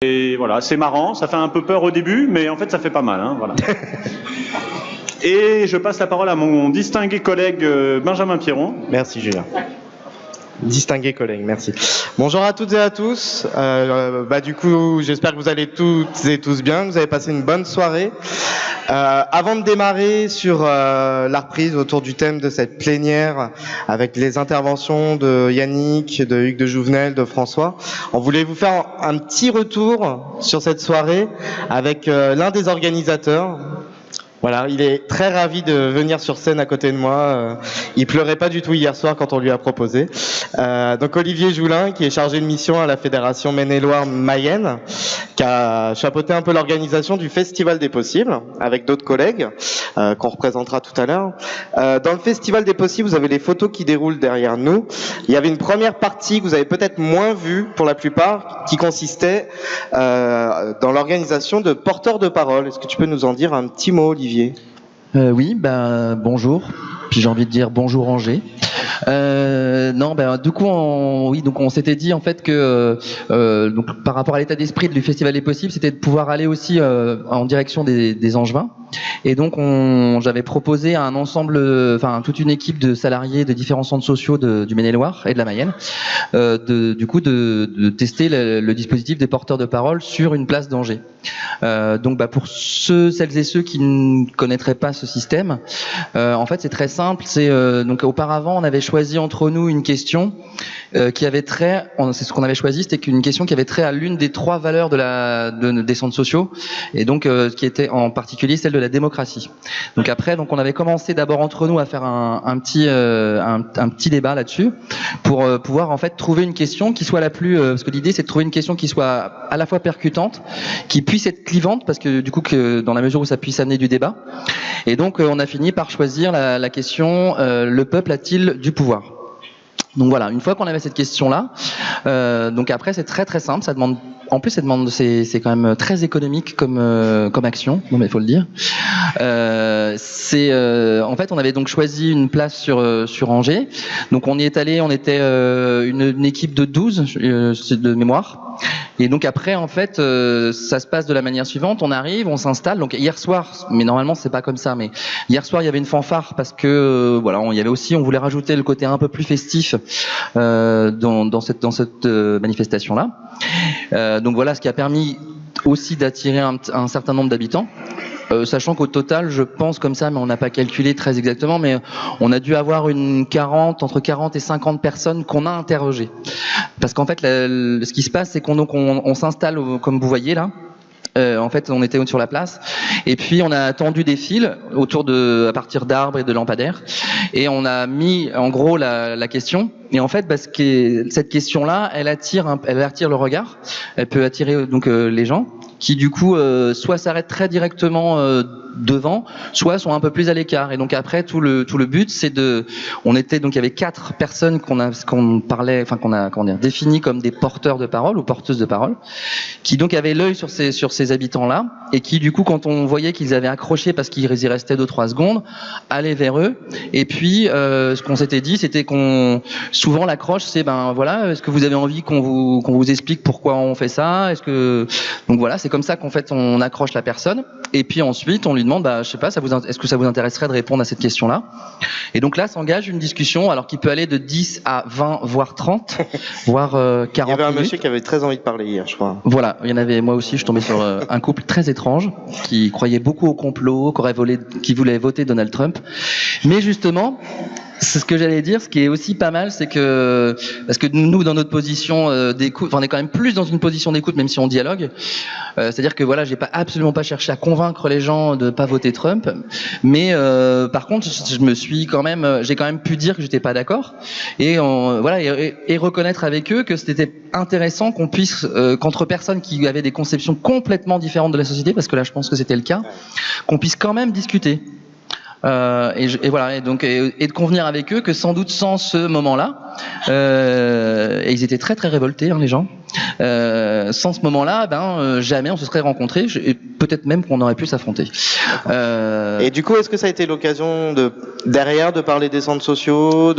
Et voilà, c'est marrant, ça fait un peu peur au début, mais en fait ça fait pas mal, hein, voilà. Et je passe la parole à mon distingué collègue Benjamin Pierron. Merci Julien. Distingué collègue, merci. Bonjour à toutes et à tous. Du coup, j'espère que vous allez toutes et tous bien, que vous avez passé une bonne soirée. Avant de démarrer sur la reprise autour du thème de cette plénière, avec les interventions de Yannick, de Hugues de Jouvenel, de François, on voulait vous faire un petit retour sur cette soirée avec l'un des organisateurs. Voilà, il est très ravi de venir sur scène à côté de moi. Il pleurait pas du tout hier soir quand on lui a proposé. Donc Olivier Joulin, qui est chargé de mission à la Fédération Maine-et-Loire Mayenne, qui a chapeauté un peu l'organisation du Festival des Possibles avec d'autres collègues qu'on représentera tout à l'heure. Dans le Festival des Possibles, vous avez les photos qui déroulent derrière nous. Il y avait une première partie que vous avez peut-être moins vue pour la plupart, qui consistait dans l'organisation de porteurs de parole. Est-ce que tu peux nous en dire un petit mot, Olivier ? Oui, bonjour. Puis j'ai envie de dire bonjour Angers. Du coup, on s'était dit en fait que donc par rapport à l'état d'esprit du Festival des Possibles, c'était de pouvoir aller aussi en direction des Angevins. Et donc j'avais proposé à un ensemble, toute une équipe de salariés de différents centres sociaux du Maine-et-Loire et de la Mayenne, de tester le dispositif des porteurs de parole sur une place d'Angers. Pour celles et ceux qui ne connaîtraient pas ce système, en fait c'est très simple. Donc auparavant on avait choisi entre nous une question qui avait trait, c'est ce qu'on avait choisi, c'était une question qui avait trait à l'une des trois valeurs des centres sociaux, et donc qui était en particulier celle de la démocratie. Donc après, on avait commencé d'abord entre nous à faire un petit débat là-dessus pour pouvoir en fait trouver une question qui soit la plus, parce que l'idée c'est de trouver une question qui soit à la fois percutante, qui puisse être clivante, parce que du coup que dans la mesure où ça puisse amener du débat. Et donc on a fini par choisir la question le peuple a-t-il du pouvoir? Donc voilà, une fois qu'on avait cette question-là, donc après c'est très très simple, c'est quand même très économique comme action, non mais il faut le dire. En fait on avait donc choisi une place sur Angers. Donc on y est allé, on était une équipe de 12 de mémoire. Et donc après en fait ça se passe de la manière suivante, on arrive, on s'installe. Donc hier soir, mais normalement c'est pas comme ça, mais hier soir il y avait une fanfare parce que il y avait aussi, on voulait rajouter le côté un peu plus festif dans cette manifestation là. Donc voilà, ce qui a permis aussi d'attirer un certain nombre d'habitants. Sachant qu'au total, je pense comme ça, mais on n'a pas calculé très exactement, mais on a dû avoir entre 40 et 50 personnes qu'on a interrogées. Parce qu'en fait, ce qui se passe, c'est qu'on s'installe, comme vous voyez là. En fait, on était sur la place, et puis on a tendu des fils à partir d'arbres et de lampadaires, et on a mis en gros la question. Et en fait, parce que cette question-là, elle attire le regard, elle peut attirer donc les gens qui du coup soit s'arrêtent très directement devant, soit sont un peu plus à l'écart. Et donc après tout le but, c'est il y avait 4 personnes qu'on a définies comme des porteurs de parole ou porteuses de parole, qui donc avaient l'œil sur ces habitants-là, et qui du coup quand on voyait qu'ils avaient accroché parce qu'ils y restaient 2-3 secondes, allaient vers eux. Et puis ce qu'on s'était dit, c'était souvent l'accroche, c'est est-ce que vous avez envie qu'on vous explique pourquoi on fait ça? Donc voilà, c'est comme ça qu'en fait on accroche la personne, et puis ensuite on lui demande je sais pas, est-ce que ça vous intéresserait de répondre à cette question-là? Et donc là s'engage une discussion, alors qui peut aller de 10 à 20 voire 30 voire 40 minutes. Il y avait un monsieur qui avait très envie de parler hier, je crois. Voilà, il y en avait, moi aussi je suis tombé sur un couple très étrange qui croyait beaucoup au complot, qui voulait voter Donald Trump. Mais justement, c'est ce que j'allais dire, ce qui est aussi pas mal, c'est que, parce que nous, dans notre position d'écoute, on est quand même plus dans une position d'écoute, même si on dialogue. C'est-à-dire que j'ai absolument pas cherché à convaincre les gens de pas voter Trump, mais par contre, j'ai quand même pu dire que j'étais pas d'accord, et reconnaître avec eux que c'était intéressant qu'on puisse, qu'entre personnes qui avaient des conceptions complètement différentes de la société, parce que là, je pense que c'était le cas, qu'on puisse quand même discuter. Et de convenir avec eux que sans doute sans ce moment-là, et ils étaient très très révoltés les gens, sans ce moment-là, jamais on se serait rencontrés. peut-être même qu'on aurait pu s'affronter. Et du coup, est-ce que ça a été l'occasion derrière de parler des centres sociaux,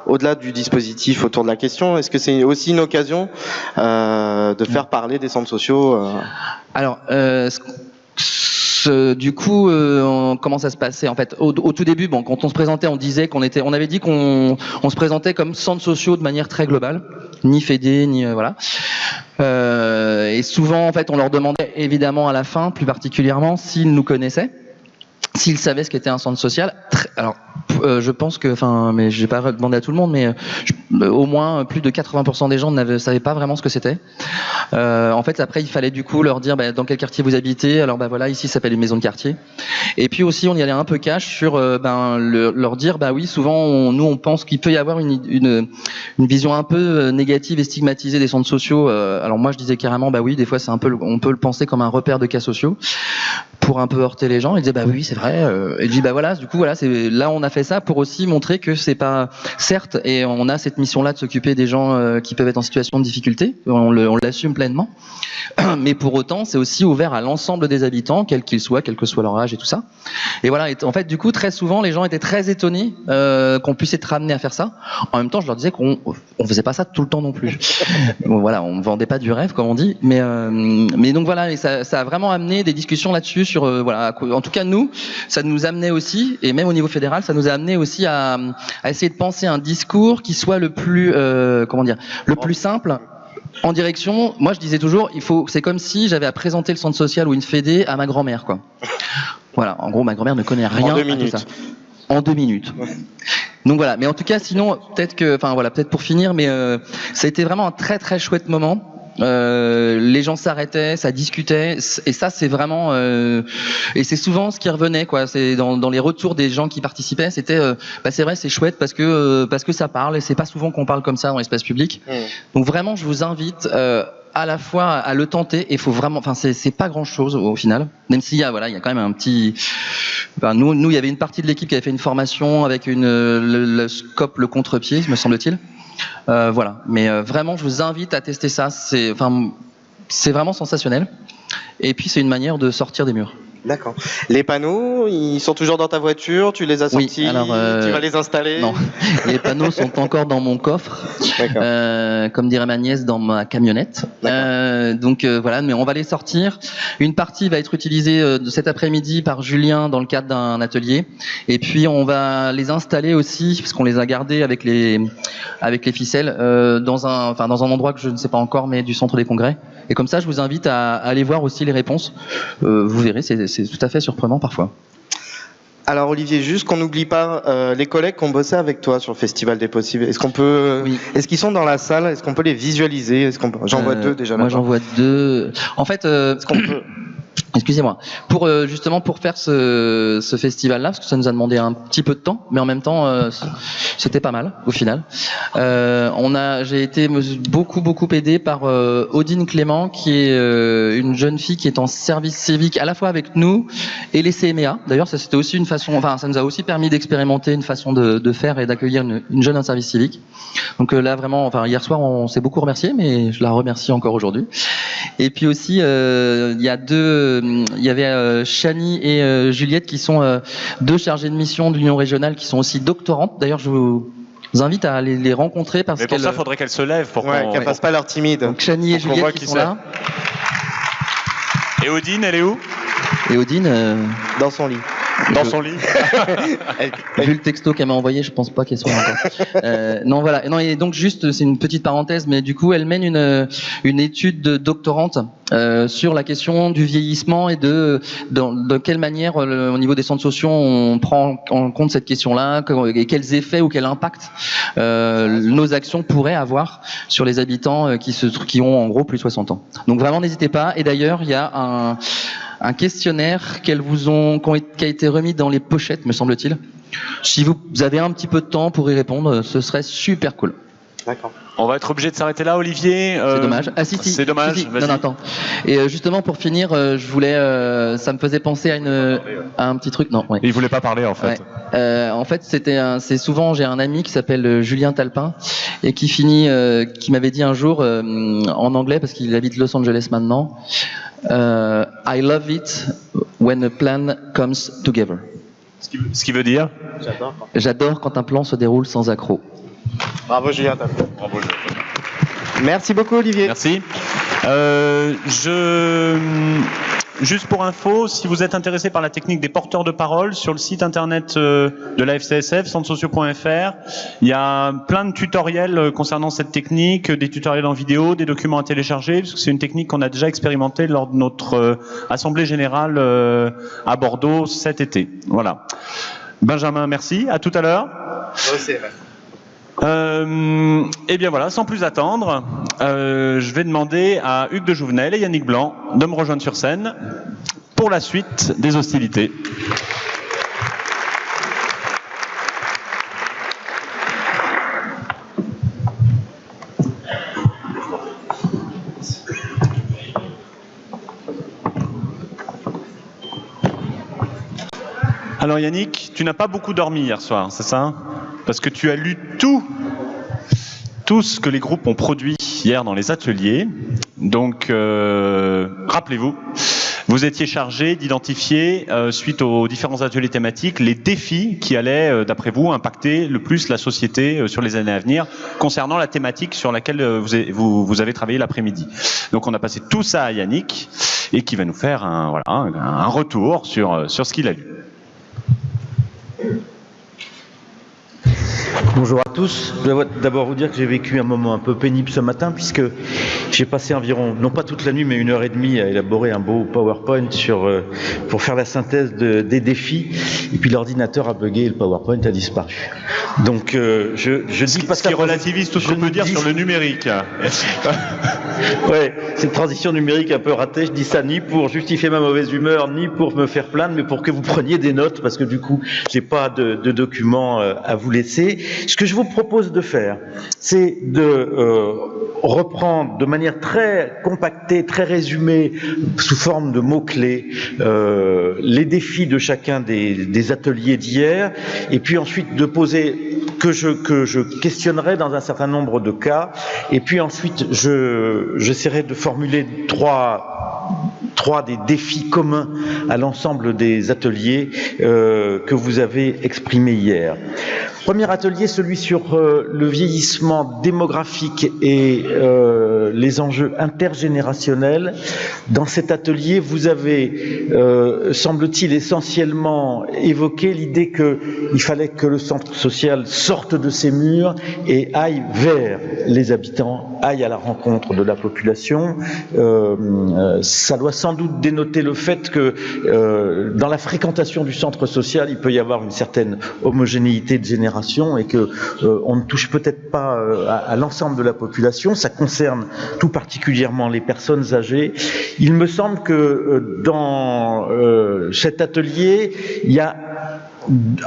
au-delà du dispositif autour de la question, est-ce que c'est aussi une occasion de faire parler des centres sociaux Alors, du coup, comment ça se passait en fait au tout début, bon, quand on se présentait, on avait dit qu'on se présentait comme centres sociaux de manière très globale, ni fédé, ni voilà. Et souvent, en fait, on leur demandait évidemment à la fin, plus particulièrement, s'ils nous connaissaient, s'ils savaient ce qu'était un centre social. Alors, je pense que, mais je vais pas demander à tout le monde, mais au moins plus de 80% des gens ne savaient pas vraiment ce que c'était. En fait, après, il fallait du coup leur dire dans quel quartier vous habitez. Alors, voilà, ici, ça s'appelle une maison de quartier. Et puis aussi, on y allait un peu cash sur leur dire, oui, souvent, nous, on pense qu'il peut y avoir une vision un peu négative et stigmatisée des centres sociaux. Alors moi, je disais carrément, oui, des fois, c'est un peu, on peut le penser comme un repère de cas sociaux pour un peu heurter les gens. Ils disaient, oui, c'est vrai. Et je dis, voilà, du coup, voilà, là, on a fait ça pour aussi montrer que c'est pas, certes, et on a cette mission-là de s'occuper des gens qui peuvent être en situation de difficulté. On l'assume pleinement. Mais pour autant, c'est aussi ouvert à l'ensemble des habitants, quels qu'ils soient, quel que soit leur âge et tout ça. Et voilà, en fait, du coup, très souvent, les gens étaient très étonnés qu'on puisse être amené à faire ça. En même temps, je leur disais qu'on faisait pas ça tout le temps non plus. Bon, voilà, on vendait pas du rêve, comme on dit. Mais donc voilà, et ça a vraiment amené des discussions là-dessus sur, voilà, en tout cas, nous, ça nous amenait aussi, et même au niveau fédéral, ça nous a amené aussi à essayer de penser un discours qui soit le plus, le plus simple. En direction, moi je disais toujours, c'est comme si j'avais à présenter le centre social ou une fédé à ma grand-mère, quoi. Voilà, en gros, ma grand-mère ne connaît rien à tout ça. En 2 minutes. Donc voilà, mais en tout cas, sinon, peut-être pour finir, mais ça a été vraiment un très très chouette moment. Les gens s'arrêtaient, ça discutait, et ça c'est vraiment et c'est souvent ce qui revenait, quoi. C'est dans les retours des gens qui participaient, c'était c'est vrai, c'est chouette parce que ça parle, et c'est pas souvent qu'on parle comme ça dans l'espace public. Donc vraiment, je vous invite à la fois à le tenter, et faut vraiment, c'est pas grand chose au final, même s'il y a quand même un petit, nous il y avait une partie de l'équipe qui avait fait une formation avec le scope, le contre-pied, me semble-t-il. Voilà, mais vraiment, je vous invite à tester ça. C'est vraiment sensationnel. Et puis, c'est une manière de sortir des murs. D'accord. Les panneaux, ils sont toujours dans ta voiture, tu les as sortis, alors, tu vas les installer? Non, les panneaux sont encore dans mon coffre, comme dirait ma nièce, dans ma camionnette. Donc voilà, mais on va les sortir. Une partie va être utilisée cet après-midi par Julien dans le cadre d'un atelier, et puis on va les installer aussi, parce qu'on les a gardés avec les ficelles dans un endroit que je ne sais pas encore, mais du centre des congrès. Et comme ça, je vous invite à aller voir aussi les réponses. Vous verrez, c'est tout à fait surprenant parfois. Alors Olivier, juste qu'on n'oublie pas les collègues qui ont bossé avec toi sur le Festival des Possibles. Est-ce qu'on peut, est-ce qu'ils sont dans la salle? Est-ce qu'on peut les visualiser? J'en vois 2 déjà là. Moi j'en vois 2. En fait, est-ce qu'on peut... Excusez-moi. Justement pour faire ce festival-là, parce que ça nous a demandé un petit peu de temps, mais en même temps c'était pas mal au final. J'ai été beaucoup aidé par Odine Clément, qui est une jeune fille qui est en service civique à la fois avec nous et les CMEA. D'ailleurs, ça c'était aussi une façon, ça nous a aussi permis d'expérimenter une façon de faire et d'accueillir une jeune en service civique. Donc là vraiment, hier soir on s'est beaucoup remercié, mais je la remercie encore aujourd'hui. Et puis aussi il y avait Chani et Juliette qui sont 2 chargées de mission de l'Union régionale, qui sont aussi doctorantes. D'ailleurs, je vous invite à aller les rencontrer, parce mais pour ça, il faudrait qu'elles se lèvent pour qu'elles fassent pas leur timide. Donc Chani et Juliette qui sont là. Et Odine, elle est où? Et Odine dans son lit. Dans son lit. Vu le texto qu'elle m'a envoyé, je pense pas qu'elle soit encore. Non, voilà. Non, et donc juste, c'est une petite parenthèse, mais du coup, elle mène une étude de doctorante sur la question du vieillissement et de quelle manière, au niveau des centres sociaux, on prend en compte cette question-là, et quels effets ou quel impact nos actions pourraient avoir sur les habitants qui ont en gros plus de 60 ans. Donc vraiment, n'hésitez pas. Et d'ailleurs, il y a un questionnaire qui a été remis dans les pochettes, me semble-t-il. Si vous avez un petit peu de temps pour y répondre, ce serait super cool. D'accord. On va être obligé de s'arrêter là, Olivier. C'est dommage. Ah si. C'est dommage. Si. Non, attends. Et justement pour finir, je voulais, ça me faisait penser à un petit truc. Non. Ouais. Il voulait pas parler en fait. Ouais. En fait, c'est souvent, j'ai un ami qui s'appelle Julien Talpin et qui m'avait dit un jour en anglais, parce qu'il habite Los Angeles maintenant. I love it when a plan comes together. Ce qui veut dire? J'adore quand un plan se déroule sans accroc. Bravo Julien. Bravo. Merci beaucoup Olivier. Merci. Juste pour info, si vous êtes intéressé par la technique des porteurs de parole, sur le site internet de la FCSF, centresociaux.fr, il y a plein de tutoriels concernant cette technique, des tutoriels en vidéo, des documents à télécharger, parce que c'est une technique qu'on a déjà expérimentée lors de notre assemblée générale à Bordeaux cet été. Voilà. Benjamin, merci. À tout à l'heure. Et bien voilà, sans plus attendre, je vais demander à Hugues de Jouvenel et Yannick Blanc de me rejoindre sur scène pour la suite des hostilités. Alors Yannick, tu n'as pas beaucoup dormi hier soir, c'est ça? Parce que tu as lu tout ce que les groupes ont produit hier dans les ateliers. Donc, rappelez-vous, vous étiez chargé d'identifier, suite aux différents ateliers thématiques, les défis qui allaient, d'après vous, impacter le plus la société sur les années à venir, concernant la thématique sur laquelle vous avez travaillé l'après-midi. Donc, on a passé tout ça à Yannick, et qui va nous faire un retour sur ce qu'il a lu. Bonjour à tous. Je dois d'abord vous dire que j'ai vécu un moment un peu pénible ce matin puisque j'ai passé environ, non pas toute la nuit, mais 1h30 à élaborer un beau PowerPoint pour faire la synthèse des défis. Et puis l'ordinateur a bugué et le PowerPoint a disparu. Donc je dis pas ce qui relativise tout ce qu'on peut dire sur le numérique. Ouais, cette transition numérique un peu ratée, je dis ça ni pour justifier ma mauvaise humeur, ni pour me faire plaindre, mais pour que vous preniez des notes, parce que du coup, j'ai pas de documents à vous laisser. Ce que je vous propose de faire, c'est de reprendre de manière très compactée, très résumée, sous forme de mots-clés, les défis de chacun des ateliers d'hier, et puis ensuite de poser que je questionnerai dans un certain nombre de cas, et puis ensuite j'essaierai de formuler trois des défis communs à l'ensemble des ateliers que vous avez exprimés hier. Premier atelier, celui sur le vieillissement démographique et les enjeux intergénérationnels. Dans cet atelier, vous avez, semble-t-il, essentiellement évoqué l'idée qu'il fallait que le centre social sorte de ses murs et aille vers les habitants, aille à la rencontre de la population. Ça doit sans doute dénoter le fait que dans la fréquentation du centre social, il peut y avoir une certaine homogénéité de génération et que on ne touche peut-être pas à l'ensemble de la population. Ça concerne tout particulièrement les personnes âgées. Il me semble que dans cet atelier, il y a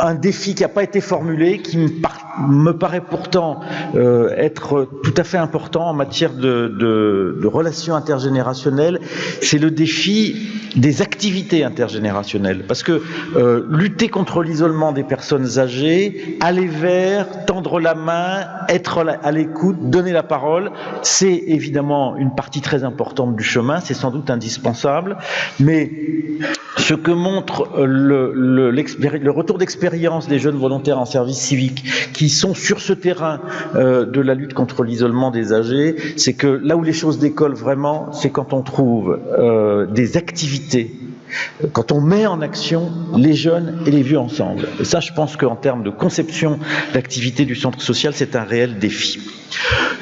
un défi qui n'a pas été formulé, qui me paraît pourtant être tout à fait important en matière de relations intergénérationnelles, c'est le défi des activités intergénérationnelles. Parce que lutter contre l'isolement des personnes âgées, aller vers, tendre la main, être à l'écoute, donner la parole, c'est évidemment une partie très importante du chemin, c'est sans doute indispensable, mais ce que montre le retour d'expérience des jeunes volontaires en service civique qui sont sur ce terrain de la lutte contre l'isolement des âgés, c'est que là où les choses décollent vraiment, c'est quand on trouve des activités, quand on met en action les jeunes et les vieux ensemble. Et ça, je pense qu'en termes de conception d'activité du centre social, c'est un réel défi.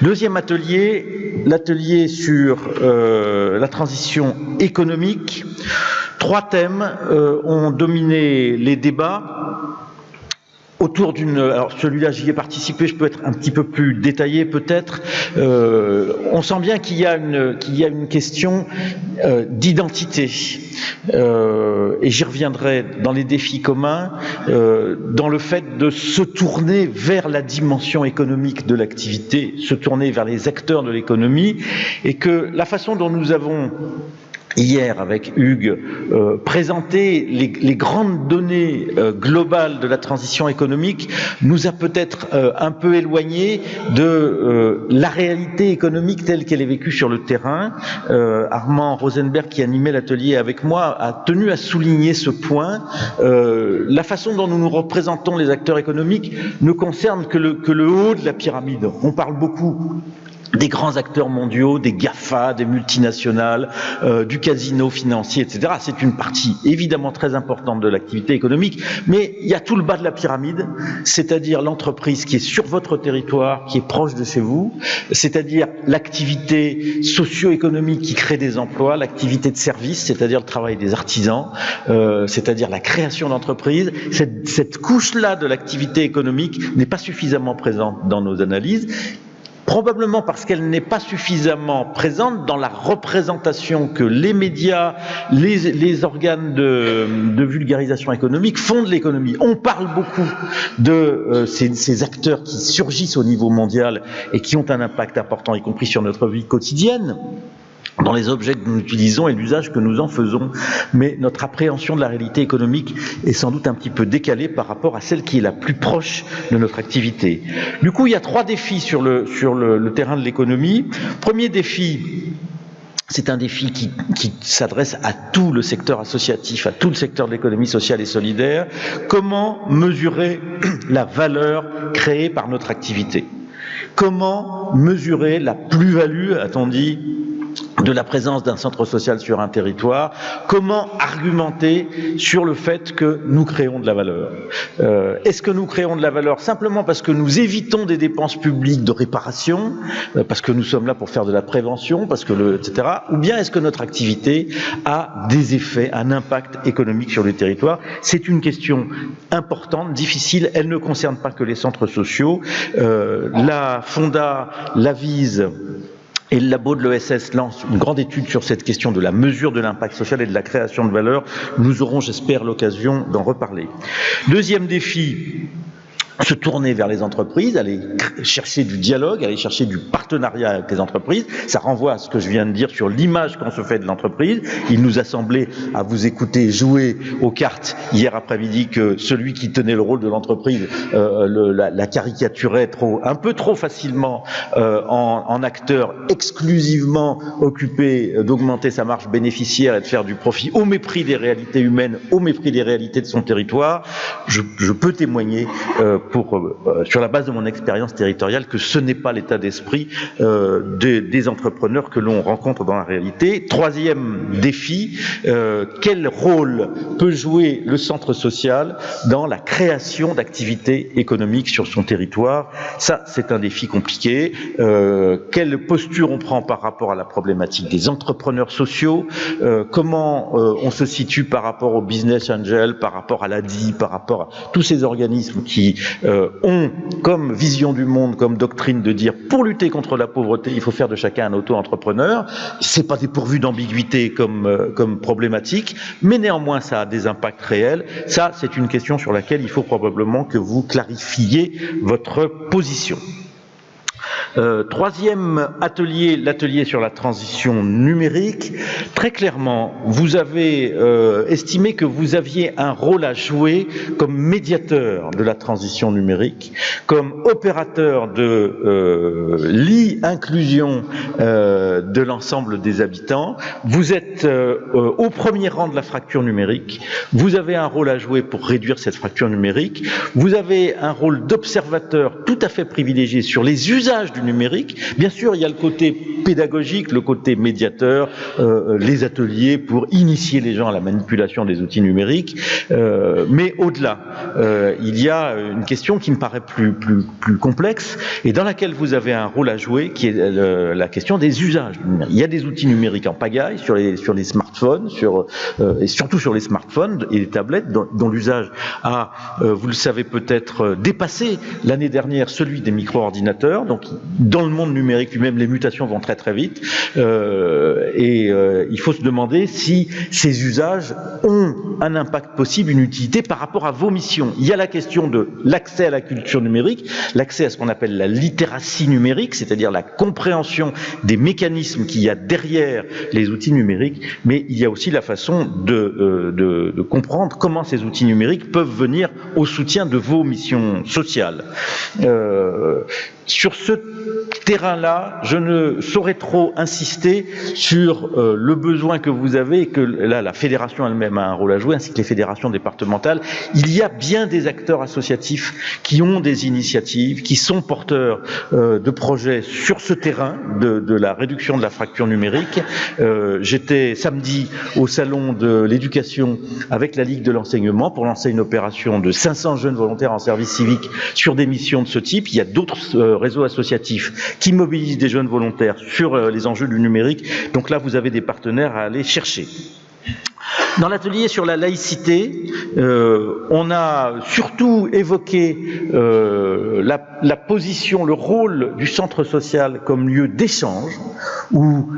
Deuxième atelier, l'atelier sur la transition économique. Trois thèmes ont dominé les débats. Autour d'une... Alors celui-là, j'y ai participé, je peux être un petit peu plus détaillé peut-être. On sent bien qu'il y a une question d'identité. Et j'y reviendrai dans les défis communs, dans le fait de se tourner vers la dimension économique de l'activité, se tourner vers les acteurs de l'économie, et que la façon dont nous avons hier avec Hugues, présenter les grandes données globales de la transition économique nous a peut-être un peu éloignés de la réalité économique telle qu'elle est vécue sur le terrain. Armand Rosenberg, qui animait l'atelier avec moi, a tenu à souligner ce point. La façon dont nous nous représentons les acteurs économiques ne concerne que le haut de la pyramide. On parle beaucoup des grands acteurs mondiaux, des GAFA, des multinationales, du casino financier, etc. C'est une partie évidemment très importante de l'activité économique, mais il y a tout le bas de la pyramide, c'est-à-dire l'entreprise qui est sur votre territoire, qui est proche de chez vous, c'est-à-dire l'activité socio-économique qui crée des emplois, l'activité de service, c'est-à-dire le travail des artisans, c'est-à-dire la création d'entreprises. Cette couche-là de l'activité économique n'est pas suffisamment présente dans nos analyses. Probablement parce qu'elle n'est pas suffisamment présente dans la représentation que les médias, les organes de vulgarisation économique font de l'économie. On parle beaucoup de ces acteurs qui surgissent au niveau mondial et qui ont un impact important, y compris sur notre vie quotidienne, dans les objets que nous utilisons et l'usage que nous en faisons. Mais notre appréhension de la réalité économique est sans doute un petit peu décalée par rapport à celle qui est la plus proche de notre activité. Du coup, il y a 3 défis sur le terrain de l'économie. Premier défi, c'est un défi qui s'adresse à tout le secteur associatif, à tout le secteur de l'économie sociale et solidaire. Comment mesurer la valeur créée par notre activité? Comment mesurer la plus-value, a-t-on dit, de la présence d'un centre social sur un territoire? Comment argumenter sur le fait que nous créons de la valeur? Est-ce que nous créons de la valeur simplement parce que nous évitons des dépenses publiques de réparation, parce que nous sommes là pour faire de la prévention, parce que etc. Ou bien est-ce que notre activité a des effets, un impact économique sur le territoire? C'est une question importante, difficile. Elle ne concerne pas que les centres sociaux. La Fonda, l'Avise et le labo de l'ESS lance une grande étude sur cette question de la mesure de l'impact social et de la création de valeur. Nous aurons, j'espère, l'occasion d'en reparler. Deuxième défi, se tourner vers les entreprises, aller chercher du dialogue, aller chercher du partenariat avec les entreprises. Ça renvoie à ce que je viens de dire sur l'image qu'on se fait de l'entreprise. Il nous a semblé, à vous écouter jouer aux cartes hier après-midi, que celui qui tenait le rôle de l'entreprise la caricaturait un peu trop facilement en acteur exclusivement occupé d'augmenter sa marge bénéficiaire et de faire du profit au mépris des réalités humaines, au mépris des réalités de son territoire. Je peux témoigner sur la base de mon expérience territoriale, que ce n'est pas l'état d'esprit des entrepreneurs que l'on rencontre dans la réalité. Troisième défi, quel rôle peut jouer le centre social dans la création d'activités économiques sur son territoire? Ça, c'est un défi compliqué. Quelle posture on prend par rapport à la problématique des entrepreneurs sociaux? Comment on se situe par rapport au business angel, par rapport à l'ADI, par rapport à tous ces organismes qui ont comme vision du monde, comme doctrine de dire pour lutter contre la pauvreté, il faut faire de chacun un auto-entrepreneur. C'est pas dépourvu d'ambiguïté comme problématique, mais néanmoins ça a des impacts réels. Ça, c'est une question sur laquelle il faut probablement que vous clarifiez votre position. Troisième atelier, l'atelier sur la transition numérique. Très clairement, vous avez estimé que vous aviez un rôle à jouer comme médiateur de la transition numérique, comme opérateur de l'e-inclusion de l'ensemble des habitants. Vous êtes au premier rang de la fracture numérique. Vous avez un rôle à jouer pour réduire cette fracture numérique. Vous avez un rôle d'observateur tout à fait privilégié sur les usages du numérique. Bien sûr, il y a le côté pédagogique, le côté médiateur, les ateliers pour initier les gens à la manipulation des outils numériques, mais au-delà, il y a une question qui me paraît plus complexe et dans laquelle vous avez un rôle à jouer, qui est la question des usages du numérique. Il y a des outils numériques en pagaille sur les smartphones, et surtout sur les smartphones et les tablettes, dont l'usage a, vous le savez peut-être, dépassé l'année dernière celui des micro-ordinateurs. Donc dans le monde numérique lui-même, les mutations vont très très vite, il faut se demander si ces usages ont un impact possible, une utilité par rapport à vos missions. Il y a la question de l'accès à la culture numérique, l'accès à ce qu'on appelle la littératie numérique, c'est-à-dire la compréhension des mécanismes qu'il y a derrière les outils numériques, mais il y a aussi la façon de comprendre comment ces outils numériques peuvent venir au soutien de vos missions sociales. Sur ce terrain-là, je ne saurais trop insister sur le besoin que vous avez, et que là, la fédération elle-même a un rôle à jouer, ainsi que les fédérations départementales. Il y a bien des acteurs associatifs qui ont des initiatives, qui sont porteurs de projets sur ce terrain de la réduction de la fracture numérique. J'étais samedi au salon de l'éducation avec la Ligue de l'enseignement pour lancer une opération de 500 jeunes volontaires en service civique sur des missions de ce type. Il y a d'autres réseaux associatifs qui mobilisent des jeunes volontaires sur les enjeux du numérique. Donc là, vous avez des partenaires à aller chercher. Dans l'atelier sur la laïcité, on a surtout évoqué la position, le rôle du centre social comme lieu d'échange, où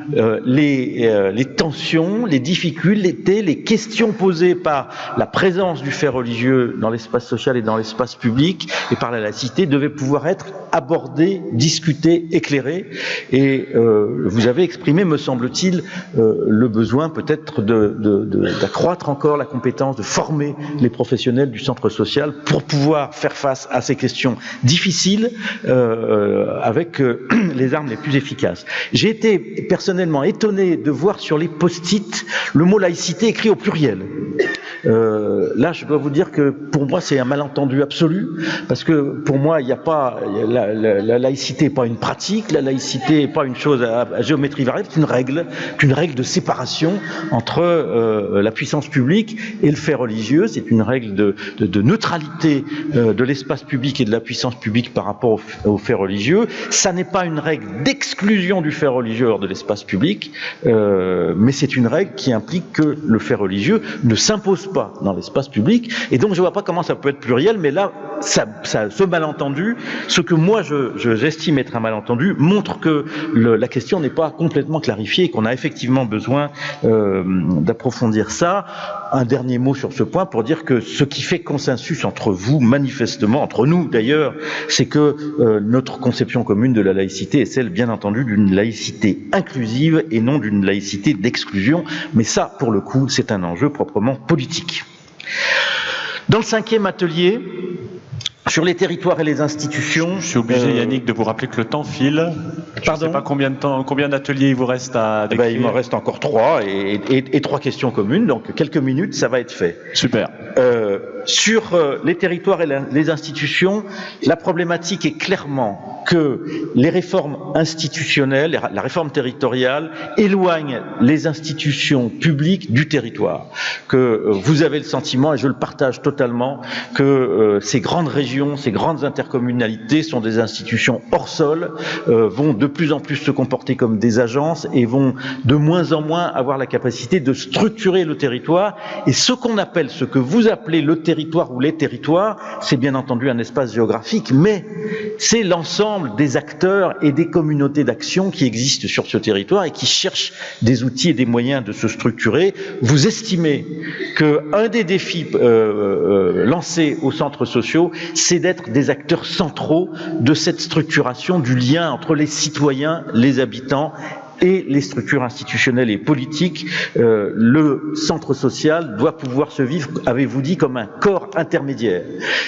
les tensions, les difficultés, les questions posées par la présence du fait religieux dans l'espace social et dans l'espace public et par la laïcité devaient pouvoir être abordées, discutées, éclairées. Et vous avez exprimé, me semble-t-il, le besoin peut-être d'accroître encore la compétence, de former les professionnels du centre social pour pouvoir faire face à ces questions difficiles avec les armes les plus efficaces. J'ai été personnellement étonné de voir sur les post-it le mot laïcité écrit au pluriel. Là, je dois vous dire que pour moi, c'est un malentendu absolu, parce que pour moi, il n'y a pas la laïcité n'est pas une pratique, la laïcité n'est pas une chose à géométrie variable, c'est une règle de séparation entre la puissance publique et le fait religieux. C'est une règle de neutralité de l'espace public et de la puissance publique par rapport au fait religieux. Ça n'est pas une règle d'exclusion du fait religieux hors de l'espace public, mais c'est une règle qui implique que le fait religieux ne s'impose pas dans l'espace public, et donc je vois pas comment ça peut être pluriel, mais là, ce malentendu, ce que moi j'estime être un malentendu, montre que la question n'est pas complètement clarifiée et qu'on a effectivement besoin d'approfondir ça. Un dernier mot sur ce point pour dire que ce qui fait consensus entre vous, manifestement, entre nous d'ailleurs, c'est que notre conception commune de la laïcité est celle, bien entendu, d'une laïcité inclusive et non d'une laïcité d'exclusion, mais ça, pour le coup, c'est un enjeu proprement politique. Dans le 5e atelier, sur les territoires et les institutions... Je suis obligé, Yannick, de vous rappeler que le temps file. Je ne sais pas combien d'ateliers il vous reste à décrire. Il m'en reste encore 3 et 3 questions communes, donc quelques minutes, ça va être fait. Super. Sur les territoires et les institutions, la problématique est clairement que les réformes institutionnelles, la réforme territoriale, éloignent les institutions publiques du territoire. Que vous avez le sentiment, et je le partage totalement, que ces grandes régions, ces grandes intercommunalités sont des institutions hors sol, vont de plus en plus se comporter comme des agences et vont de moins en moins avoir la capacité de structurer le territoire. Et ce que vous appelez le territoire ou les territoires, c'est bien entendu un espace géographique, mais c'est l'ensemble des acteurs et des communautés d'action qui existent sur ce territoire et qui cherchent des outils et des moyens de se structurer. Vous estimez qu'un des défis lancés aux centres sociaux, c'est d'être des acteurs centraux de cette structuration du lien entre les citoyens, les habitants et les structures institutionnelles et politiques. Le centre social doit pouvoir se vivre, avez-vous dit, comme un corps intermédiaire.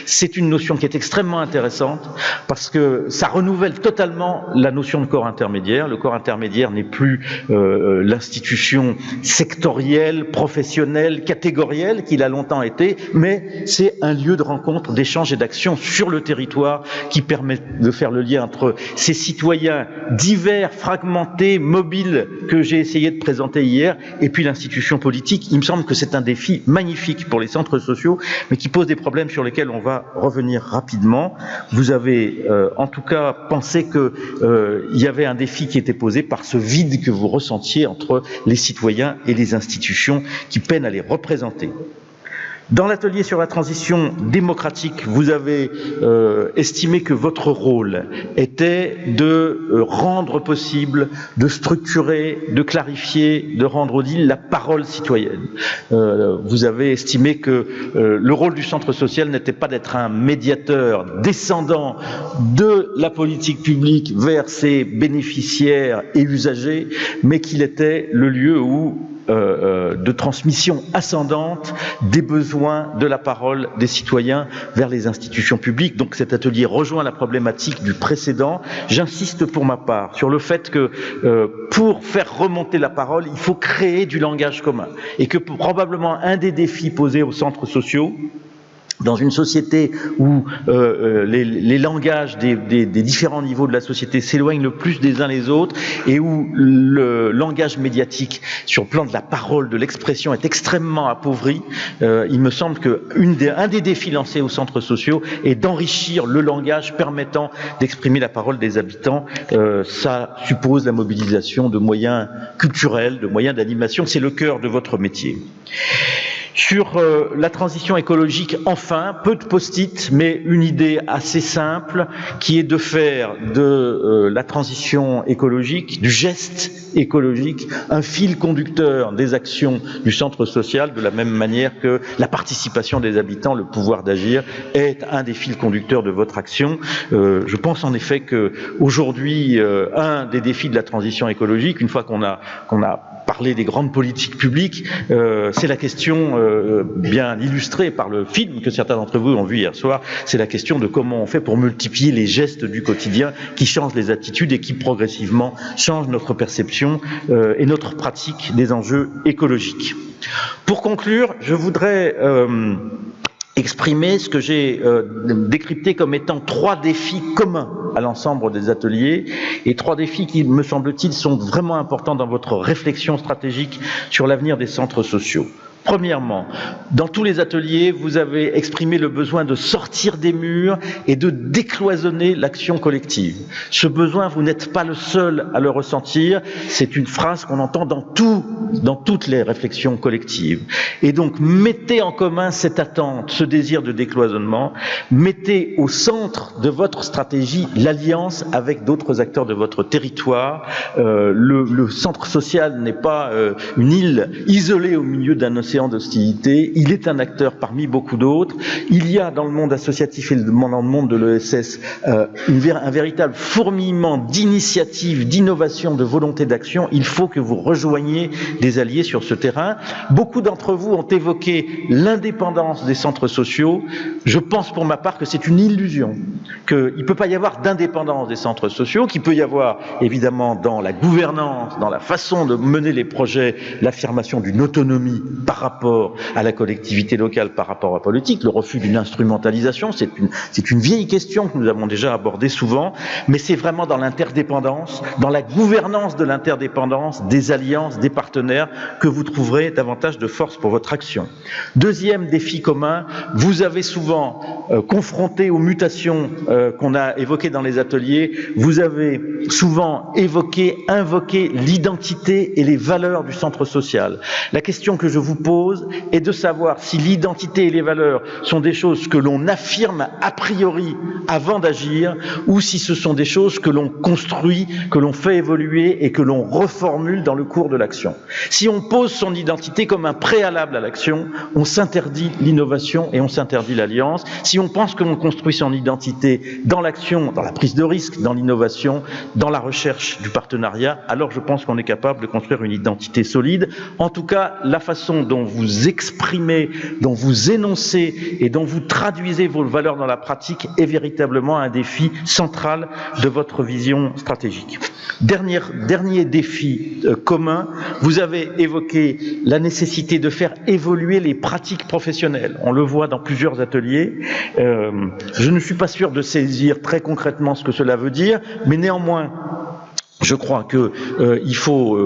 C'est une notion qui est extrêmement intéressante parce que ça renouvelle totalement la notion de corps intermédiaire. Le corps intermédiaire n'est plus l'institution sectorielle, professionnelle, catégorielle qu'il a longtemps été, mais c'est un lieu de rencontre, d'échange et d'action sur le territoire qui permet de faire le lien entre ces citoyens divers, fragmentés, mobiles, que j'ai essayé de présenter hier, et puis l'institution politique. Il me semble que c'est un défi magnifique pour les centres sociaux, mais qui pose des problèmes sur lesquels on va revenir rapidement. Vous avez en tout cas pensé que il y avait un défi qui était posé par ce vide que vous ressentiez entre les citoyens et les institutions qui peinent à les représenter. Dans l'atelier sur la transition démocratique, vous avez estimé que votre rôle était de rendre possible, de structurer, de clarifier, de rendre audible la parole citoyenne. Vous avez estimé que le rôle du centre social n'était pas d'être un médiateur descendant de la politique publique vers ses bénéficiaires et usagers, mais qu'il était le lieu où de transmission ascendante des besoins de la parole des citoyens vers les institutions publiques. Donc cet atelier rejoint la problématique du précédent. J'insiste pour ma part sur le fait que pour faire remonter la parole, il faut créer du langage commun et que probablement un des défis posés aux centres sociaux, dans une société où les langages des différents niveaux de la société s'éloignent le plus des uns les autres et où le langage médiatique sur le plan de la parole, de l'expression est extrêmement appauvri, il me semble que un des défis lancés aux centres sociaux est d'enrichir le langage permettant d'exprimer la parole des habitants. Ça suppose la mobilisation de moyens culturels, de moyens d'animation, c'est le cœur de votre métier. Sur la transition écologique, enfin, peu de post-it, mais une idée assez simple, qui est de faire de la transition écologique, du geste écologique, un fil conducteur des actions du centre social, de la même manière que la participation des habitants, le pouvoir d'agir, est un des fils conducteurs de votre action. Je pense en effet que aujourd'hui, un des défis de la transition écologique, une fois qu'on a parler des grandes politiques publiques, c'est la question bien illustrée par le film que certains d'entre vous ont vu hier soir, c'est la question de comment on fait pour multiplier les gestes du quotidien qui changent les attitudes et qui progressivement changent notre perception et notre pratique des enjeux écologiques. Pour conclure, je voudrais exprimer ce que j'ai décrypté comme étant 3 défis communs à l'ensemble des ateliers et 3 défis qui, me semble-t-il, sont vraiment importants dans votre réflexion stratégique sur l'avenir des centres sociaux. Premièrement, dans tous les ateliers, vous avez exprimé le besoin de sortir des murs et de décloisonner l'action collective. Ce besoin, vous n'êtes pas le seul à le ressentir, c'est une phrase qu'on entend dans toutes les réflexions collectives. Et donc, mettez en commun cette attente, ce désir de décloisonnement, mettez au centre de votre stratégie l'alliance avec d'autres acteurs de votre territoire. Le centre social n'est pas une île isolée au milieu d'un océan d'hostilité, il est un acteur parmi beaucoup d'autres. Il y a dans le monde associatif et dans le monde de l'ESS un véritable fourmillement d'initiatives, d'innovations, de volonté d'action. Il faut que vous rejoigniez des alliés sur ce terrain. Beaucoup d'entre vous ont évoqué l'indépendance des centres sociaux. Je pense pour ma part que c'est une illusion, qu'il ne peut pas y avoir d'indépendance des centres sociaux, qu'il peut y avoir évidemment dans la gouvernance, dans la façon de mener les projets, l'affirmation d'une autonomie par rapport à la collectivité locale, par rapport à la politique, le refus d'une instrumentalisation, c'est une vieille question que nous avons déjà abordée souvent, mais c'est vraiment dans l'interdépendance, dans la gouvernance de l'interdépendance, des alliances, des partenaires, que vous trouverez davantage de force pour votre action. Deuxième défi commun, vous avez souvent confronté aux mutations qu'on a évoquées dans les ateliers, vous avez souvent invoqué l'identité et les valeurs du centre social. La question que je vous pose est de savoir si l'identité et les valeurs sont des choses que l'on affirme a priori avant d'agir ou si ce sont des choses que l'on construit, que l'on fait évoluer et que l'on reformule dans le cours de l'action. Si on pose son identité comme un préalable à l'action, on s'interdit l'innovation et on s'interdit l'alliance. Si on pense que l'on construit son identité dans l'action, dans la prise de risque, dans l'innovation, dans la recherche du partenariat, alors je pense qu'on est capable de construire une identité solide. En tout cas, la façon dont vous exprimez, dont vous énoncez et dont vous traduisez vos valeurs dans la pratique est véritablement un défi central de votre vision stratégique. Dernier défi commun, vous avez évoqué la nécessité de faire évoluer les pratiques professionnelles. On le voit dans plusieurs ateliers. Je ne suis pas sûr de saisir très concrètement ce que cela veut dire, mais néanmoins, je crois que il faut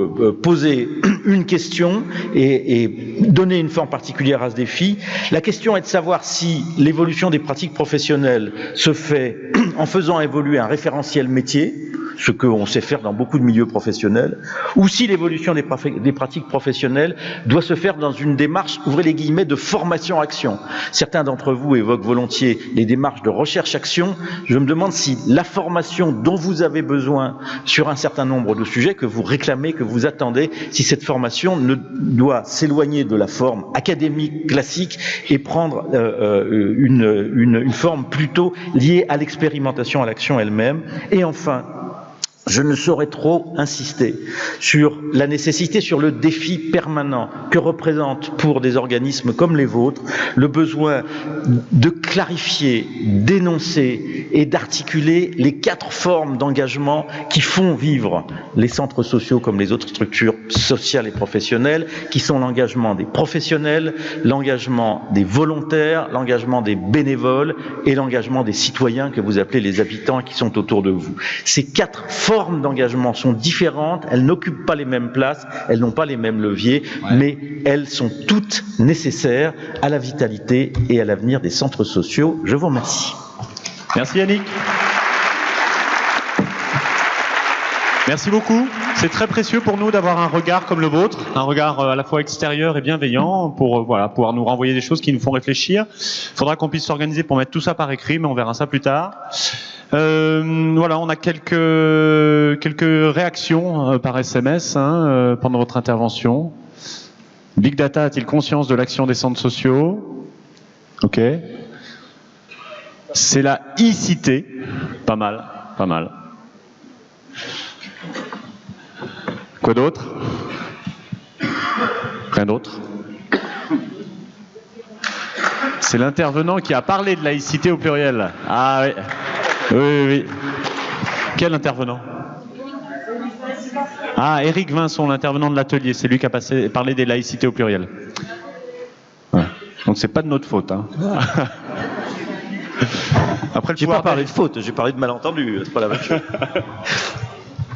poser une question et donner une forme particulière à ce défi. La question est de savoir si l'évolution des pratiques professionnelles se fait en faisant évoluer un référentiel métier ce qu'on sait faire dans beaucoup de milieux professionnels, ou si l'évolution des pratiques professionnelles doit se faire dans une démarche, ouvrez les guillemets, de formation-action. Certains d'entre vous évoquent volontiers les démarches de recherche-action. Je me demande si la formation dont vous avez besoin sur un certain nombre de sujets que vous réclamez, que vous attendez, si cette formation ne doit s'éloigner de la forme académique classique et prendre une forme plutôt liée à l'expérimentation, à l'action elle-même. Et enfin, je ne saurais trop insister sur la nécessité, sur le défi permanent que représente pour des organismes comme les vôtres le besoin de clarifier, d'énoncer et d'articuler les 4 formes d'engagement qui font vivre les centres sociaux comme les autres structures sociales et professionnelles, qui sont l'engagement des professionnels, l'engagement des volontaires, l'engagement des bénévoles et l'engagement des citoyens que vous appelez les habitants qui sont autour de vous. Ces 4 formes d'engagement sont différentes, elles n'occupent pas les mêmes places, elles n'ont pas les mêmes leviers, mais elles sont toutes nécessaires à la vitalité et à l'avenir des centres sociaux. Je vous remercie. Merci Yannick. Merci beaucoup. C'est très précieux pour nous d'avoir un regard comme le vôtre, un regard à la fois extérieur et bienveillant pour pouvoir nous renvoyer des choses qui nous font réfléchir. Il faudra qu'on puisse s'organiser pour mettre tout ça par écrit, mais on verra ça plus tard. On a quelques réactions par SMS pendant votre intervention. Big Data a-t-il conscience de l'action des centres sociaux? Ok. C'est la e-cité. Pas mal, pas mal. Quoi d'autre? Rien d'autre? C'est l'intervenant qui a parlé de laïcité au pluriel. Ah oui. Oui. Quel intervenant? Ah, Éric Vincent, l'intervenant de l'atelier. C'est lui qui a parlé des laïcités au pluriel. Ouais. Donc c'est pas de notre faute. Après, j'ai pas parlé de faute, j'ai parlé de malentendu. C'est pas la même chose.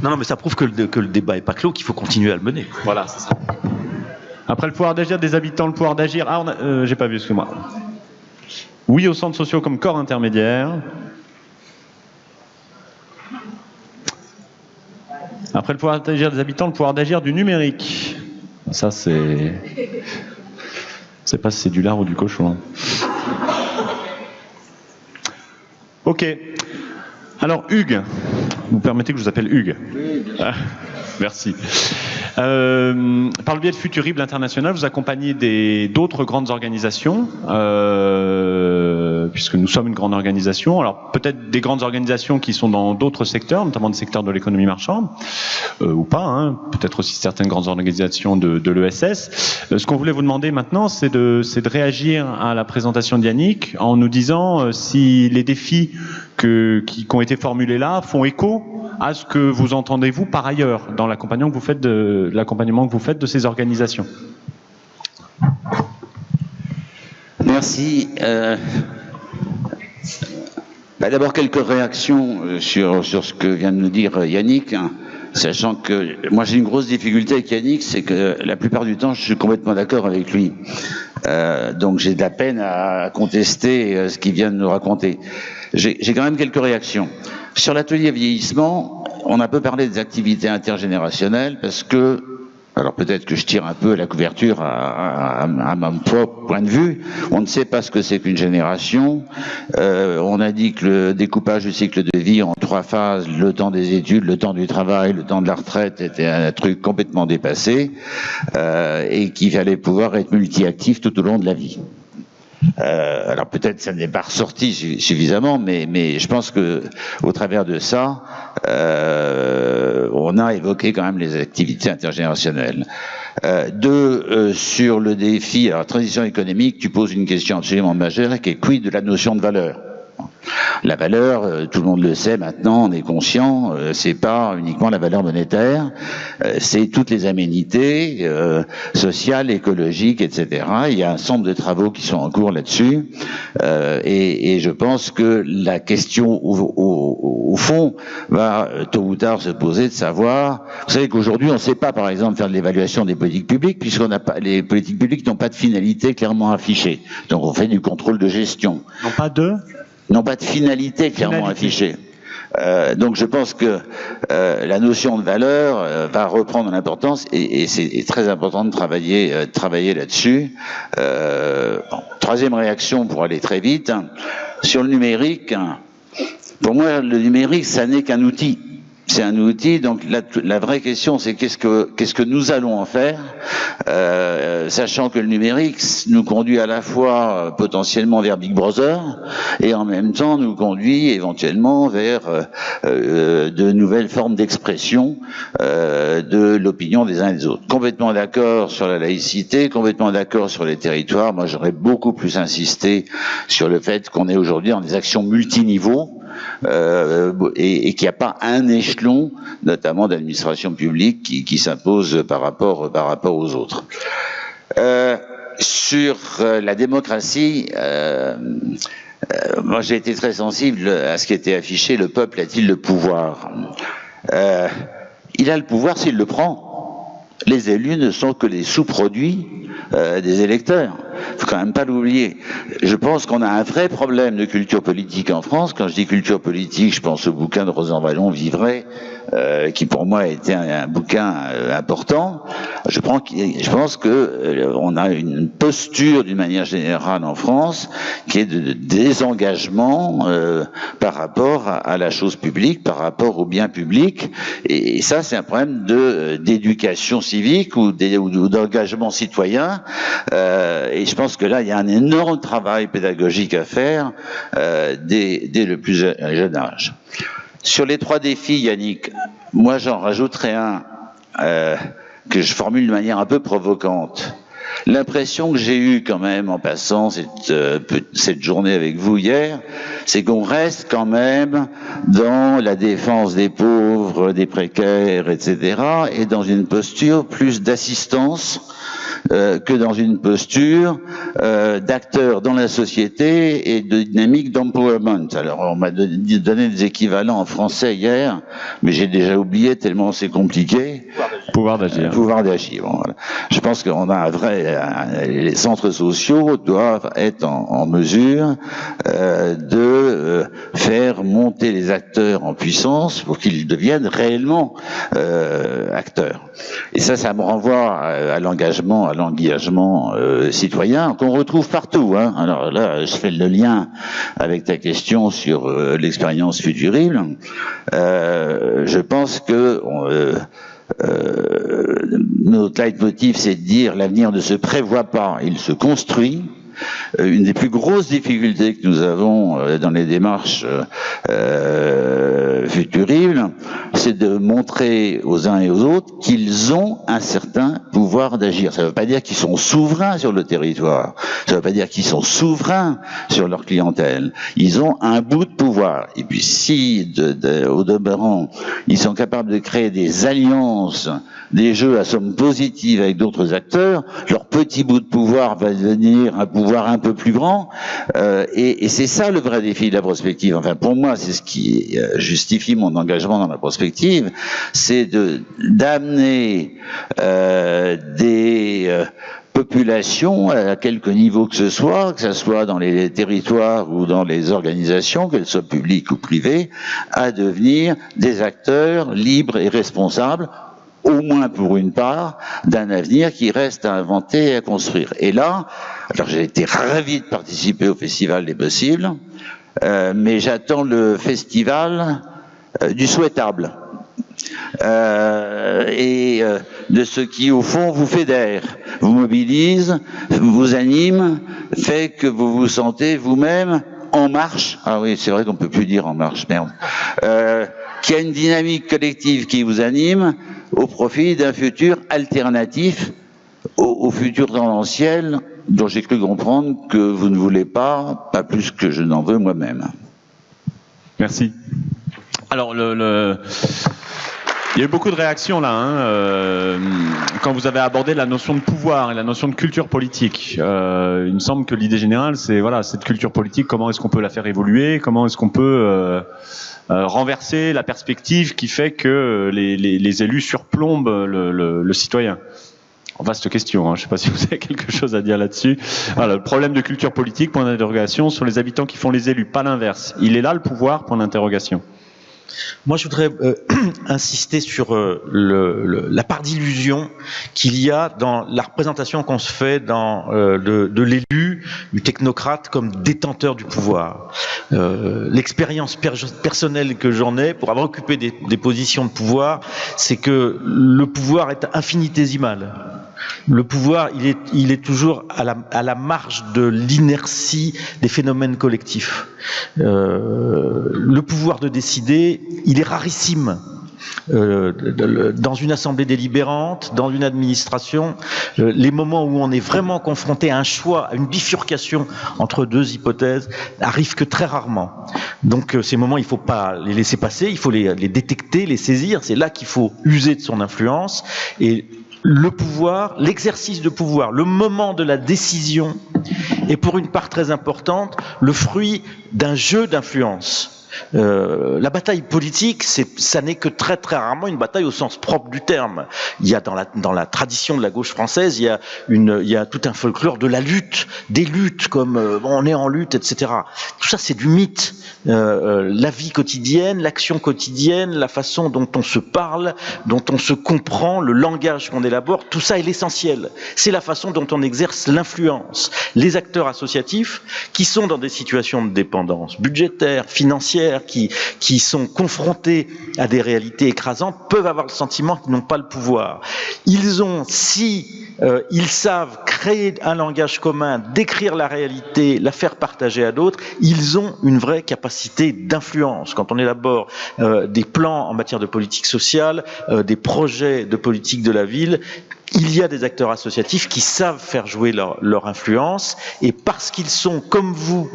Non, mais ça prouve que le débat est pas clos, qu'il faut continuer à le mener. Voilà, c'est ça. Après, le pouvoir d'agir des habitants, le pouvoir d'agir... Ah, j'ai pas vu, excuse-moi. Oui aux centres sociaux comme corps intermédiaire. Après, le pouvoir d'agir des habitants, le pouvoir d'agir du numérique. Ça, c'est... Je sais pas si c'est du lard ou du cochon. Ok. Alors, Hugues. Vous permettez que je vous appelle Hugues? Oui, bien sûr. Merci. Par le biais de Futurible International, vous accompagnez d'autres grandes organisations, puisque nous sommes une grande organisation. Alors peut-être des grandes organisations qui sont dans d'autres secteurs, notamment des secteurs de l'économie marchande, ou pas, peut-être aussi certaines grandes organisations de l'ESS. Ce qu'on voulait vous demander maintenant, c'est de réagir à la présentation de Yannick en nous disant si les défis qui ont été formulés là font écho à ce que vous entendez vous par ailleurs dans l'accompagnement que vous faites de ces organisations. Merci. D'abord quelques réactions sur ce que vient de nous dire Yannick, sachant que moi j'ai une grosse difficulté avec Yannick, c'est que la plupart du temps je suis complètement d'accord avec lui. Donc j'ai de la peine à contester ce qu'il vient de nous raconter. J'ai quand même quelques réactions. Sur l'atelier vieillissement, on a peu parlé des activités intergénérationnelles parce que, alors peut-être que je tire un peu la couverture à mon propre point de vue, on ne sait pas ce que c'est qu'une génération. On a dit que le découpage du cycle de vie en 3 phases, le temps des études, le temps du travail, le temps de la retraite, était un truc complètement dépassé et qu'il fallait pouvoir être multi-actif tout au long de la vie. Alors peut-être ça n'est pas ressorti suffisamment, mais je pense que au travers de ça, on a évoqué quand même les activités intergénérationnelles. Sur le défi, alors transition économique, tu poses une question absolument majeure qui est quid de la notion de valeur. La valeur, tout le monde le sait maintenant, on est conscient, c'est pas uniquement la valeur monétaire, c'est toutes les aménités sociales, écologiques, etc. Il y a un certain nombre de travaux qui sont en cours là-dessus, et je pense que la question au fond va tôt ou tard se poser de savoir. Vous savez qu'aujourd'hui on ne sait pas, par exemple, faire de l'évaluation des politiques publiques puisqu'on n'a pas, les politiques publiques n'ont pas de finalité clairement affichée. Donc on fait du contrôle de gestion. Non pas de finalité clairement affichée. Donc je pense que la notion de valeur va reprendre en importance et c'est très important de travailler là-dessus. Troisième réaction pour aller très vite. Sur le numérique, pour moi le numérique ça n'est qu'un outil. C'est un outil, donc la vraie question c'est qu'est-ce que nous allons en faire, sachant que le numérique nous conduit à la fois potentiellement vers Big Brother et en même temps nous conduit éventuellement vers de nouvelles formes d'expression de l'opinion des uns et des autres. Complètement d'accord sur la laïcité, complètement d'accord sur les territoires. Moi j'aurais beaucoup plus insisté sur le fait qu'on est aujourd'hui dans des actions multiniveaux. Et qu'il n'y a pas un échelon, notamment d'administration publique, qui s'impose par rapport aux autres. Sur la démocratie, moi j'ai été très sensible à ce qui était affiché, le peuple a-t-il le pouvoir? Il a le pouvoir s'il le prend. Les élus ne sont que les sous-produits des électeurs. Il faut quand même pas l'oublier. Je pense qu'on a un vrai problème de culture politique en France. Quand je dis culture politique, je pense au bouquin de Rosan Vallon-Vivray, qui pour moi était un bouquin important. Je pense que on a une posture d'une manière générale en France qui est de désengagement par rapport à la chose publique, par rapport au bien public. Et ça, c'est un problème d'éducation civique ou d'engagement citoyen. Et je pense que là, il y a un énorme travail pédagogique à faire dès le plus jeune âge. Sur les 3 défis, Yannick, moi j'en rajouterai un que je formule de manière un peu provocante. L'impression que j'ai eue quand même en passant cette journée avec vous hier, c'est qu'on reste quand même dans la défense des pauvres, des précaires, etc., et dans une posture plus d'assistance que dans une posture d'acteur dans la société et de dynamique d'empowerment. Alors on m'a donné des équivalents en français hier, mais j'ai déjà oublié tellement c'est compliqué. Pouvoir d'agir. Pouvoir d'agir. Bon, voilà. Je pense qu'on a un vrai. Les centres sociaux doivent être en mesure de faire monter les acteurs en puissance pour qu'ils deviennent réellement acteurs. Et ça me renvoie à l'engagement citoyen qu'on retrouve partout. Hein. Alors là, je fais le lien avec ta question sur l'expérience Futurible. Je pense que notre leitmotiv, c'est de dire l'avenir ne se prévoit pas, il se construit. Une des plus grosses difficultés que nous avons dans les démarches Futurible, c'est de montrer aux uns et aux autres qu'ils ont un certain pouvoir d'agir. Ça ne veut pas dire qu'ils sont souverains sur le territoire. Ça ne veut pas dire qu'ils sont souverains sur leur clientèle. Ils ont un bout de pouvoir. Et puis si, au demeurant, ils sont capables de créer des alliances, des jeux à somme positive avec d'autres acteurs, leur petit bout de pouvoir va devenir un pouvoir un peu plus grand. Et c'est ça le vrai défi de la prospective. Enfin, pour moi, c'est ce qui justifie mon engagement dans la prospective, c'est d'amener des populations à quelque niveau que ce soit dans les territoires ou dans les organisations, qu'elles soient publiques ou privées, à devenir des acteurs libres et responsables, au moins pour une part, d'un avenir qui reste à inventer et à construire. Et là, alors j'ai été ravi de participer au Festival des Possibles, mais j'attends le festival du souhaitable. Et de ce qui, au fond, vous fédère, vous mobilise, vous anime, fait que vous vous sentez vous-même en marche. Ah oui, c'est vrai qu'on peut plus dire en marche, merde. Qui a une dynamique collective qui vous anime au profit d'un futur alternatif au futur tendanciel dont j'ai cru comprendre que vous ne voulez pas plus que je n'en veux moi-même. Merci. Alors, il y a eu beaucoup de réactions là, quand vous avez abordé la notion de pouvoir et la notion de culture politique. Il me semble que l'idée générale, c'est voilà, cette culture politique, comment est-ce qu'on peut la faire évoluer, comment est-ce qu'on peut renverser la perspective qui fait que les élus surplombent le citoyen. Vaste question, hein. Je ne sais pas si vous avez quelque chose à dire là-dessus. Voilà, le problème de culture politique, point d'interrogation, sur les habitants qui font les élus, pas l'inverse. Il est là le pouvoir, point d'interrogation. Moi, je voudrais insister sur la part d'illusion qu'il y a dans la représentation qu'on se fait de l'élu, du technocrate comme détenteur du pouvoir. L'expérience personnelle que j'en ai pour avoir occupé des positions de pouvoir, c'est que le pouvoir est infinitésimal. Le pouvoir, il est toujours à la marge de l'inertie des phénomènes collectifs. Le pouvoir de décider, il est rarissime. Dans une assemblée délibérante, dans une administration, les moments où on est vraiment confronté à un choix, à une bifurcation entre deux hypothèses, arrivent que très rarement. Donc ces moments, il ne faut pas les laisser passer, il faut les détecter, les saisir. C'est là qu'il faut user de son influence. Et le pouvoir, l'exercice de pouvoir, le moment de la décision est pour une part très importante le fruit d'un jeu d'influence. La bataille politique, ça n'est que très très rarement une bataille au sens propre du terme. Il y a dans la tradition de la gauche française, il y a tout un folklore de la lutte, des luttes comme on est en lutte, etc. Tout ça, c'est du mythe. La vie quotidienne, l'action quotidienne, la façon dont on se parle, dont on se comprend, le langage qu'on élabore, tout ça est l'essentiel. C'est la façon dont on exerce l'influence. Les acteurs associatifs qui sont dans des situations de dépendance budgétaire, financière, qui sont confrontés à des réalités écrasantes, peuvent avoir le sentiment qu'ils n'ont pas le pouvoir. Ils ont, ils savent créer un langage commun, décrire la réalité, la faire partager à d'autres, ils ont une vraie capacité d'influence. Quand on élabore des plans en matière de politique sociale, des projets de politique de la ville, il y a des acteurs associatifs qui savent faire jouer leur influence, et parce qu'ils sont, comme vous,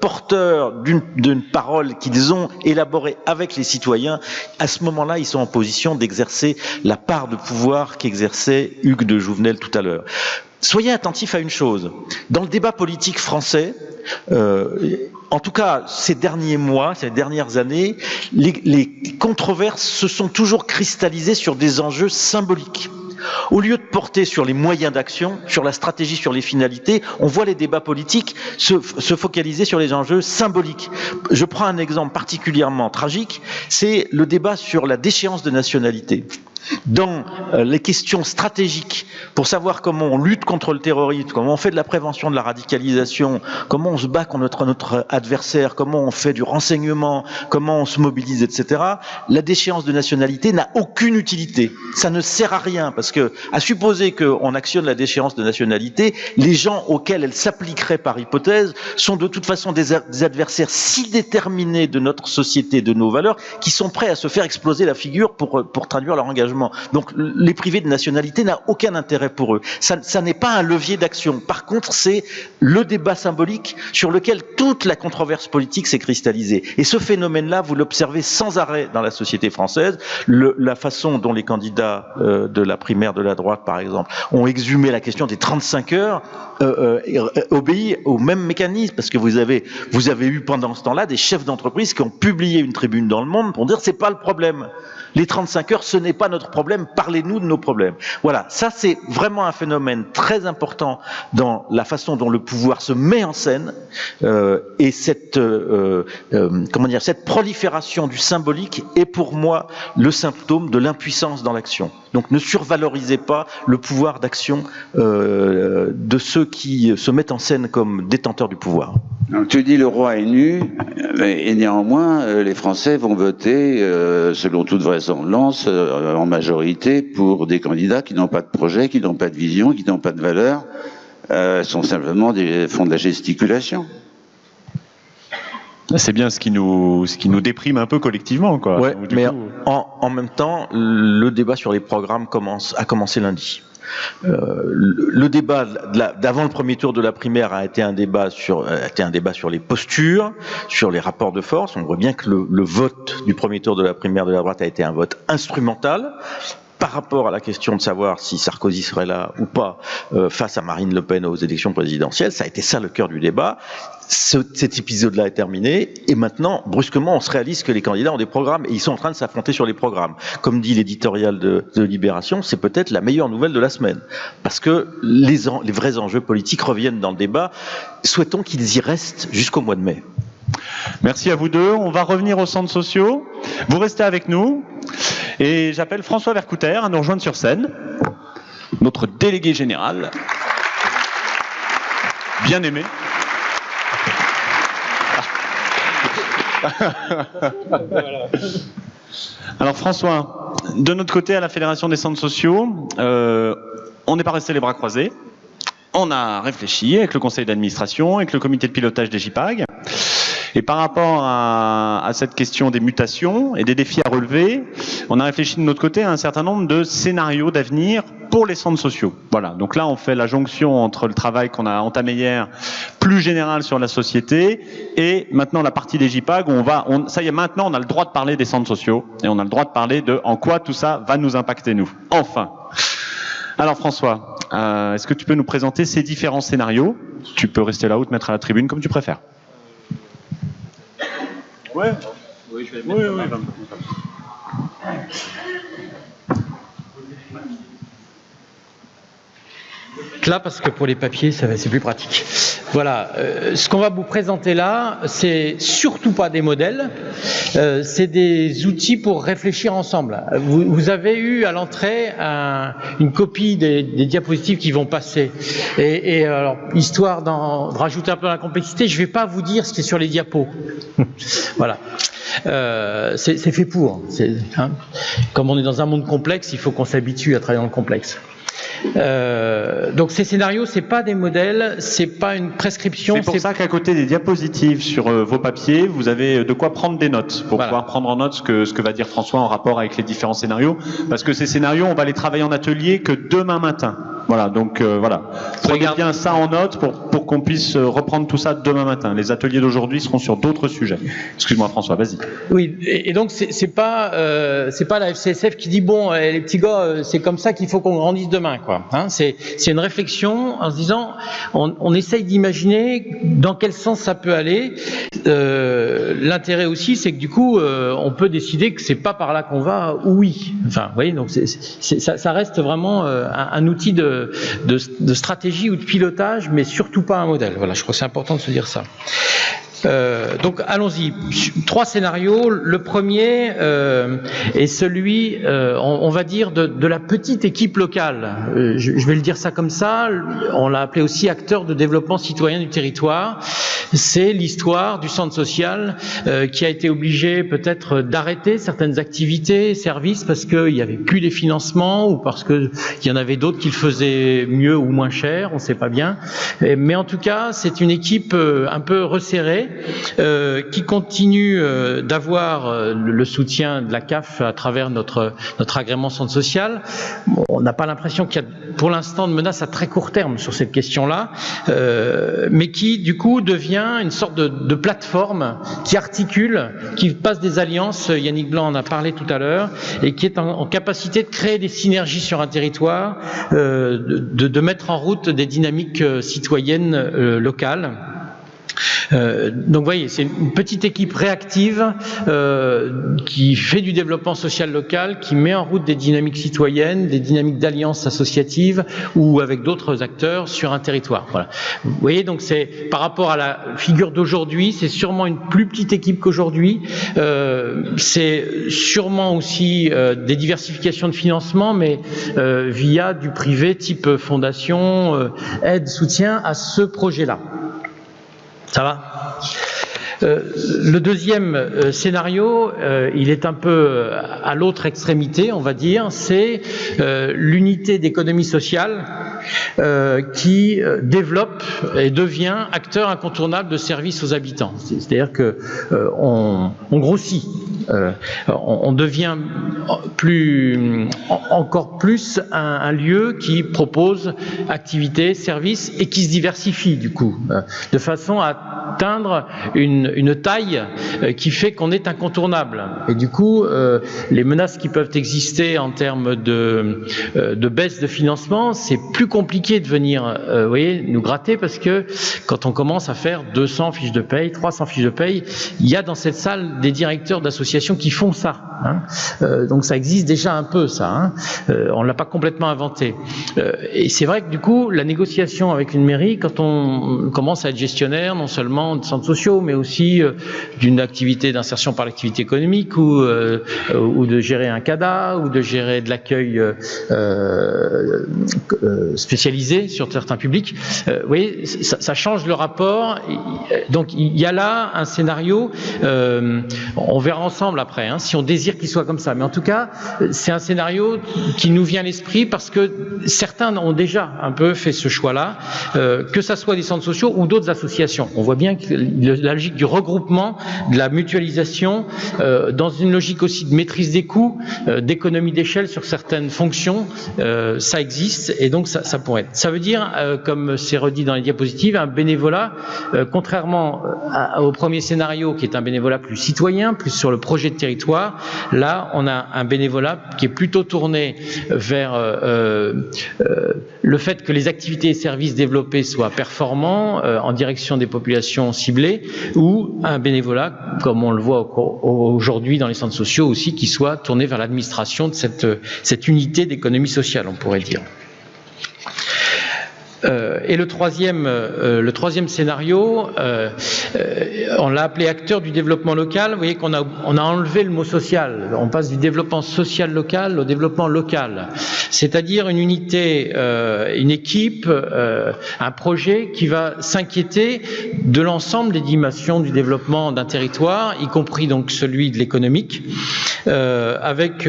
porteurs d'une parole qu'ils ont élaborée avec les citoyens, à ce moment-là, ils sont en position d'exercer la part de pouvoir qu'exerçait Hugues de Jouvenel tout à l'heure. Soyez attentifs à une chose. Dans le débat politique français, en tout cas ces derniers mois, ces dernières années, les controverses se sont toujours cristallisées sur des enjeux symboliques. Au lieu de porter sur les moyens d'action, sur la stratégie, sur les finalités, on voit les débats politiques se focaliser sur les enjeux symboliques. Je prends un exemple particulièrement tragique, c'est le débat sur la déchéance de nationalité. Dans les questions stratégiques, pour savoir comment on lutte contre le terrorisme, comment on fait de la prévention de la radicalisation, comment on se bat contre notre adversaire, comment on fait du renseignement, comment on se mobilise, etc., la déchéance de nationalité n'a aucune utilité. Ça ne sert à rien, parce que, à supposer qu'on actionne la déchéance de nationalité, les gens auxquels elle s'appliquerait par hypothèse sont de toute façon des adversaires si déterminés de notre société, de nos valeurs, qui sont prêts à se faire exploser la figure pour traduire leur engagement. Donc les privés de nationalité n'a aucun intérêt pour eux. Ça n'est pas un levier d'action. Par contre, c'est le débat symbolique sur lequel toute la controverse politique s'est cristallisée. Et ce phénomène-là, vous l'observez sans arrêt dans la société française. La façon dont les candidats de la primaire de la droite, par exemple, ont exhumé la question des 35 heures obéit au même mécanisme, parce que vous avez eu pendant ce temps-là des chefs d'entreprise qui ont publié une tribune dans Le Monde pour dire c'est pas le problème. Les 35 heures, ce n'est pas notre problème, parlez-nous de nos problèmes. Voilà, ça c'est vraiment un phénomène très important dans la façon dont le pouvoir se met en scène, et cette prolifération du symbolique est pour moi le symptôme de l'impuissance dans l'action. Donc ne survalorisez pas le pouvoir d'action de ceux qui se mettent en scène comme détenteurs du pouvoir. Donc, tu dis le roi est nu, et néanmoins les Français vont voter, selon toute vraisemblance, en majorité pour des candidats qui n'ont pas de projet, qui n'ont pas de vision, qui n'ont pas de valeur, sont simplement font de la gesticulation. C'est bien ce qui nous déprime un peu collectivement, quoi. Ouais, Donc, mais en même temps, le débat sur les programmes a commencé lundi. Le débat d'avant le premier tour de la primaire a été un débat sur les postures, sur les rapports de force. On voit bien que le vote du premier tour de la primaire de la droite a été un vote instrumental par rapport à la question de savoir si Sarkozy serait là ou pas face à Marine Le Pen aux élections présidentielles. Ça a été ça le cœur du débat. Cet épisode-là est terminé, et maintenant, brusquement, on se réalise que les candidats ont des programmes, et ils sont en train de s'affronter sur les programmes. Comme dit l'éditorial de Libération, c'est peut-être la meilleure nouvelle de la semaine, parce que les vrais enjeux politiques reviennent dans le débat. Souhaitons qu'ils y restent jusqu'au mois de mai. Merci à vous deux. On va revenir aux centres sociaux. Vous restez avec nous. Et j'appelle François Vercouter à nous rejoindre sur scène. Notre délégué général. Bien aimé. Alors François, de notre côté à la Fédération des centres sociaux, on n'est pas resté les bras croisés. On a réfléchi avec le conseil d'administration, avec le comité de pilotage des JPAG. Et par rapport à cette question des mutations et des défis à relever, on a réfléchi de notre côté à un certain nombre de scénarios d'avenir pour les centres sociaux. Voilà, donc là on fait la jonction entre le travail qu'on a entamé hier, plus général sur la société, et maintenant la partie des JPAG où ça y est, maintenant on a le droit de parler des centres sociaux, et on a le droit de parler de en quoi tout ça va nous impacter nous. Enfin. Alors François, est-ce que tu peux nous présenter ces différents scénarios? Tu peux rester là ou te mettre à la tribune comme tu préfères. Ouais. Oui, je vais le mettre. Là, parce que pour les papiers, c'est plus pratique. Voilà, ce qu'on va vous présenter là, c'est surtout pas des modèles, c'est des outils pour réfléchir ensemble. Vous avez eu à l'entrée une copie des diapositives qui vont passer. Et alors, histoire de rajouter un peu la complexité, je vais pas vous dire ce qui est sur les diapos. Voilà. C'est fait pour. Comme on est dans un monde complexe, il faut qu'on s'habitue à travailler dans le complexe. Donc ces scénarios, c'est pas des modèles, c'est pas une prescription. C'est pour ça qu'à côté des diapositives sur vos papiers, vous avez de quoi prendre des notes pour pouvoir prendre en note ce que va dire François en rapport avec les différents scénarios, parce que ces scénarios, on va les travailler en atelier que demain matin. Voilà, donc voilà. Prenez bien ça en note pour qu'on puisse reprendre tout ça demain matin. Les ateliers d'aujourd'hui seront sur d'autres sujets. Excuse-moi François, vas-y. Oui, et donc c'est pas la FCSF qui dit bon les petits gars, c'est comme ça qu'il faut qu'on grandisse demain, quoi. Hein, c'est une réflexion en se disant on essaye d'imaginer dans quel sens ça peut aller. L'intérêt aussi, c'est que du coup on peut décider que c'est pas par là qu'on va ou oui. Enfin, vous voyez, donc ça reste vraiment un outil de stratégie ou de pilotage, mais surtout pas un modèle. Voilà, je crois que c'est important de se dire ça. Donc allons-y. 3 scénarios. Le premier est celui, on va dire, de la petite équipe locale. Je vais le dire ça comme ça. On l'a appelé aussi acteur de développement citoyen du territoire. C'est l'histoire du centre social qui a été obligé peut-être d'arrêter certaines activités, services, parce qu'il n'y avait plus les financements ou parce qu'il y en avait d'autres qui le faisaient mieux ou moins cher, on ne sait pas bien. Mais en tout cas, c'est une équipe un peu resserrée qui continue d'avoir le soutien de la CAF à travers notre agrément centre social. Bon, on n'a pas l'impression qu'il y a pour l'instant de menace à très court terme sur cette question-là, mais qui du coup devient une sorte de plateforme qui articule, qui passe des alliances, Yannick Blanc en a parlé tout à l'heure, et qui est en capacité de créer des synergies sur un territoire, de mettre en route des dynamiques citoyennes locales. Donc vous voyez, c'est une petite équipe réactive qui fait du développement social local, qui met en route des dynamiques citoyennes, des dynamiques d'alliances associatives ou avec d'autres acteurs sur un territoire. Voilà. Vous voyez, donc c'est par rapport à la figure d'aujourd'hui, c'est sûrement une plus petite équipe qu'aujourd'hui. C'est sûrement aussi des diversifications de financement, mais via du privé type fondation, aide, soutien à ce projet-là. Ça va ? Le deuxième scénario, il est un peu à l'autre extrémité, on va dire, c'est l'unité d'économie sociale qui développe et devient acteur incontournable de service aux habitants. C'est-à-dire que on grossit. On devient encore plus un lieu qui propose activités, services et qui se diversifie du coup, de façon à atteindre une taille qui fait qu'on est incontournable. Et du coup, les menaces qui peuvent exister en termes de baisse de financement, c'est plus compliqué de venir, vous voyez, nous gratter, parce que quand on commence à faire 200 fiches de paye, 300 fiches de paye, il y a dans cette salle des directeurs d'associations qui font ça. Hein. Donc ça existe déjà un peu, ça. Hein. On ne l'a pas complètement inventé. Et c'est vrai que du coup, la négociation avec une mairie, quand on commence à être gestionnaire, non seulement logement, de centres sociaux, mais aussi d'une activité d'insertion par l'activité économique ou de gérer un CADA ou de gérer de l'accueil spécialisé sur certains publics. Vous voyez, ça change le rapport. Donc il y a là un scénario, on verra ensemble après, hein, si on désire qu'il soit comme ça. Mais en tout cas, c'est un scénario qui nous vient à l'esprit parce que certains ont déjà un peu fait ce choix-là, que ça soit des centres sociaux ou d'autres associations. On voit bien que la logique du regroupement, de la mutualisation, dans une logique aussi de maîtrise des coûts, d'économie d'échelle sur certaines fonctions, ça existe et donc ça pourrait être. Ça veut dire, comme c'est redit dans les diapositives, un bénévolat, contrairement au premier scénario qui est un bénévolat plus citoyen, plus sur le projet de territoire, là on a un bénévolat qui est plutôt tourné vers le fait que les activités et services développés soient performants en direction des populations ciblées, ou un bénévolat, comme on le voit aujourd'hui dans les centres sociaux aussi, qui soit tourné vers l'administration de cette unité d'économie sociale, on pourrait dire. Et le troisième scénario, on l'a appelé acteur du développement local. Vous voyez qu'on a enlevé le mot social. On passe du développement social local au développement local. C'est-à-dire une unité, une équipe, un projet qui va s'inquiéter de l'ensemble des dimensions du développement d'un territoire, y compris donc celui de l'économique, avec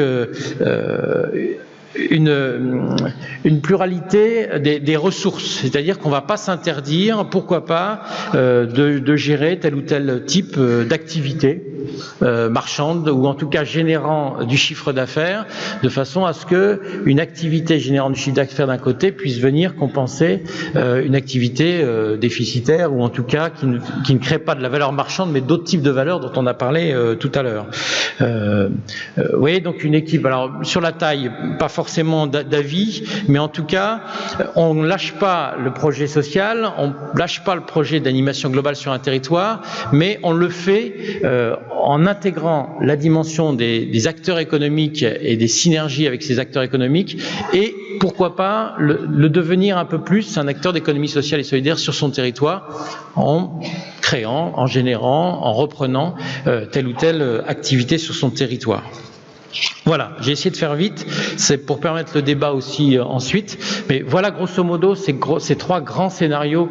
une pluralité des ressources, c'est-à-dire qu'on ne va pas s'interdire, pourquoi pas, de gérer tel ou tel type d'activité marchande ou en tout cas générant du chiffre d'affaires, de façon à ce que une activité générant du chiffre d'affaires d'un côté puisse venir compenser une activité déficitaire ou en tout cas qui ne crée pas de la valeur marchande mais d'autres types de valeurs dont on a parlé tout à l'heure. Vous voyez, donc une équipe, alors sur la taille, pas forcément d'avis, mais en tout cas, on ne lâche pas le projet social, on ne lâche pas le projet d'animation globale sur un territoire, mais on le fait en intégrant la dimension des acteurs économiques et des synergies avec ces acteurs économiques et pourquoi pas le devenir un peu plus un acteur d'économie sociale et solidaire sur son territoire en créant, en générant, en reprenant telle ou telle activité sur son territoire. Voilà, j'ai essayé de faire vite, c'est pour permettre le débat aussi ensuite, mais voilà grosso modo ces trois grands scénarios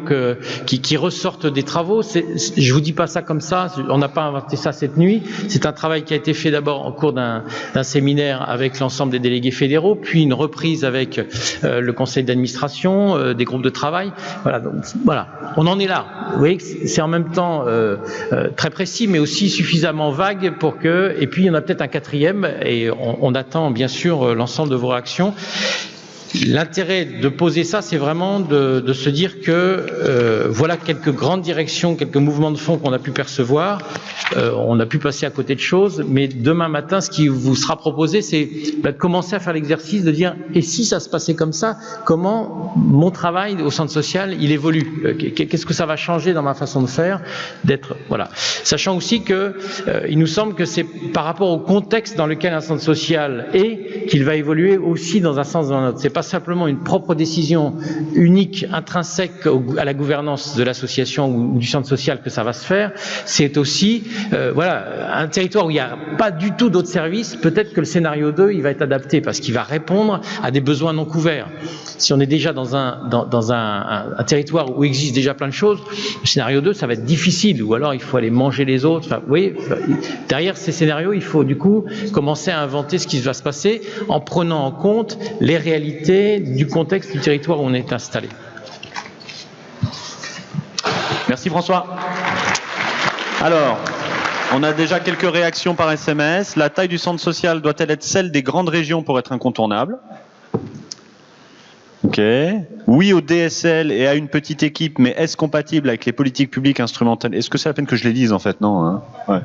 qui ressortent des travaux. Je vous dis pas ça comme ça, on n'a pas inventé ça cette nuit, c'est un travail qui a été fait d'abord en cours d'un séminaire avec l'ensemble des délégués fédéraux, puis une reprise avec le conseil d'administration, des groupes de travail, voilà, donc, voilà, on en est là. Vous voyez que c'est en même temps très précis, mais aussi suffisamment vague pour que, et puis il y en a peut-être un quatrième, et on attend bien sûr l'ensemble de vos réactions. L'intérêt de poser ça, c'est vraiment de se dire que voilà quelques grandes directions, quelques mouvements de fond qu'on a pu percevoir. On a pu passer à côté de choses, mais demain matin, ce qui vous sera proposé, c'est de commencer à faire l'exercice de dire et si ça se passait comme ça, comment mon travail au centre social il évolue, qu'est-ce que ça va changer dans ma façon de faire, d'être voilà. Sachant aussi que il nous semble que c'est par rapport au contexte dans lequel un centre social est qu'il va évoluer aussi dans un sens ou dans un autre. C'est pas simplement une propre décision unique, intrinsèque à la gouvernance de l'association ou du centre social que ça va se faire, c'est aussi voilà, un territoire où il n'y a pas du tout d'autres services, peut-être que le scénario 2 il va être adapté parce qu'il va répondre à des besoins non couverts. Si on est déjà dans un territoire où existe déjà plein de choses, le scénario 2 ça va être difficile, ou alors il faut aller manger les autres. Enfin, vous voyez, derrière ces scénarios, il faut du coup commencer à inventer ce qui va se passer en prenant en compte les réalités du contexte du territoire où on est installé. Merci François. Alors, on a déjà quelques réactions par SMS. La taille du centre social doit-elle être celle des grandes régions pour être incontournable? Ok. Oui au DSL et à une petite équipe, mais est-ce compatible avec les politiques publiques instrumentales? Est-ce que c'est la peine que je les lise en fait? Non, hein, ouais.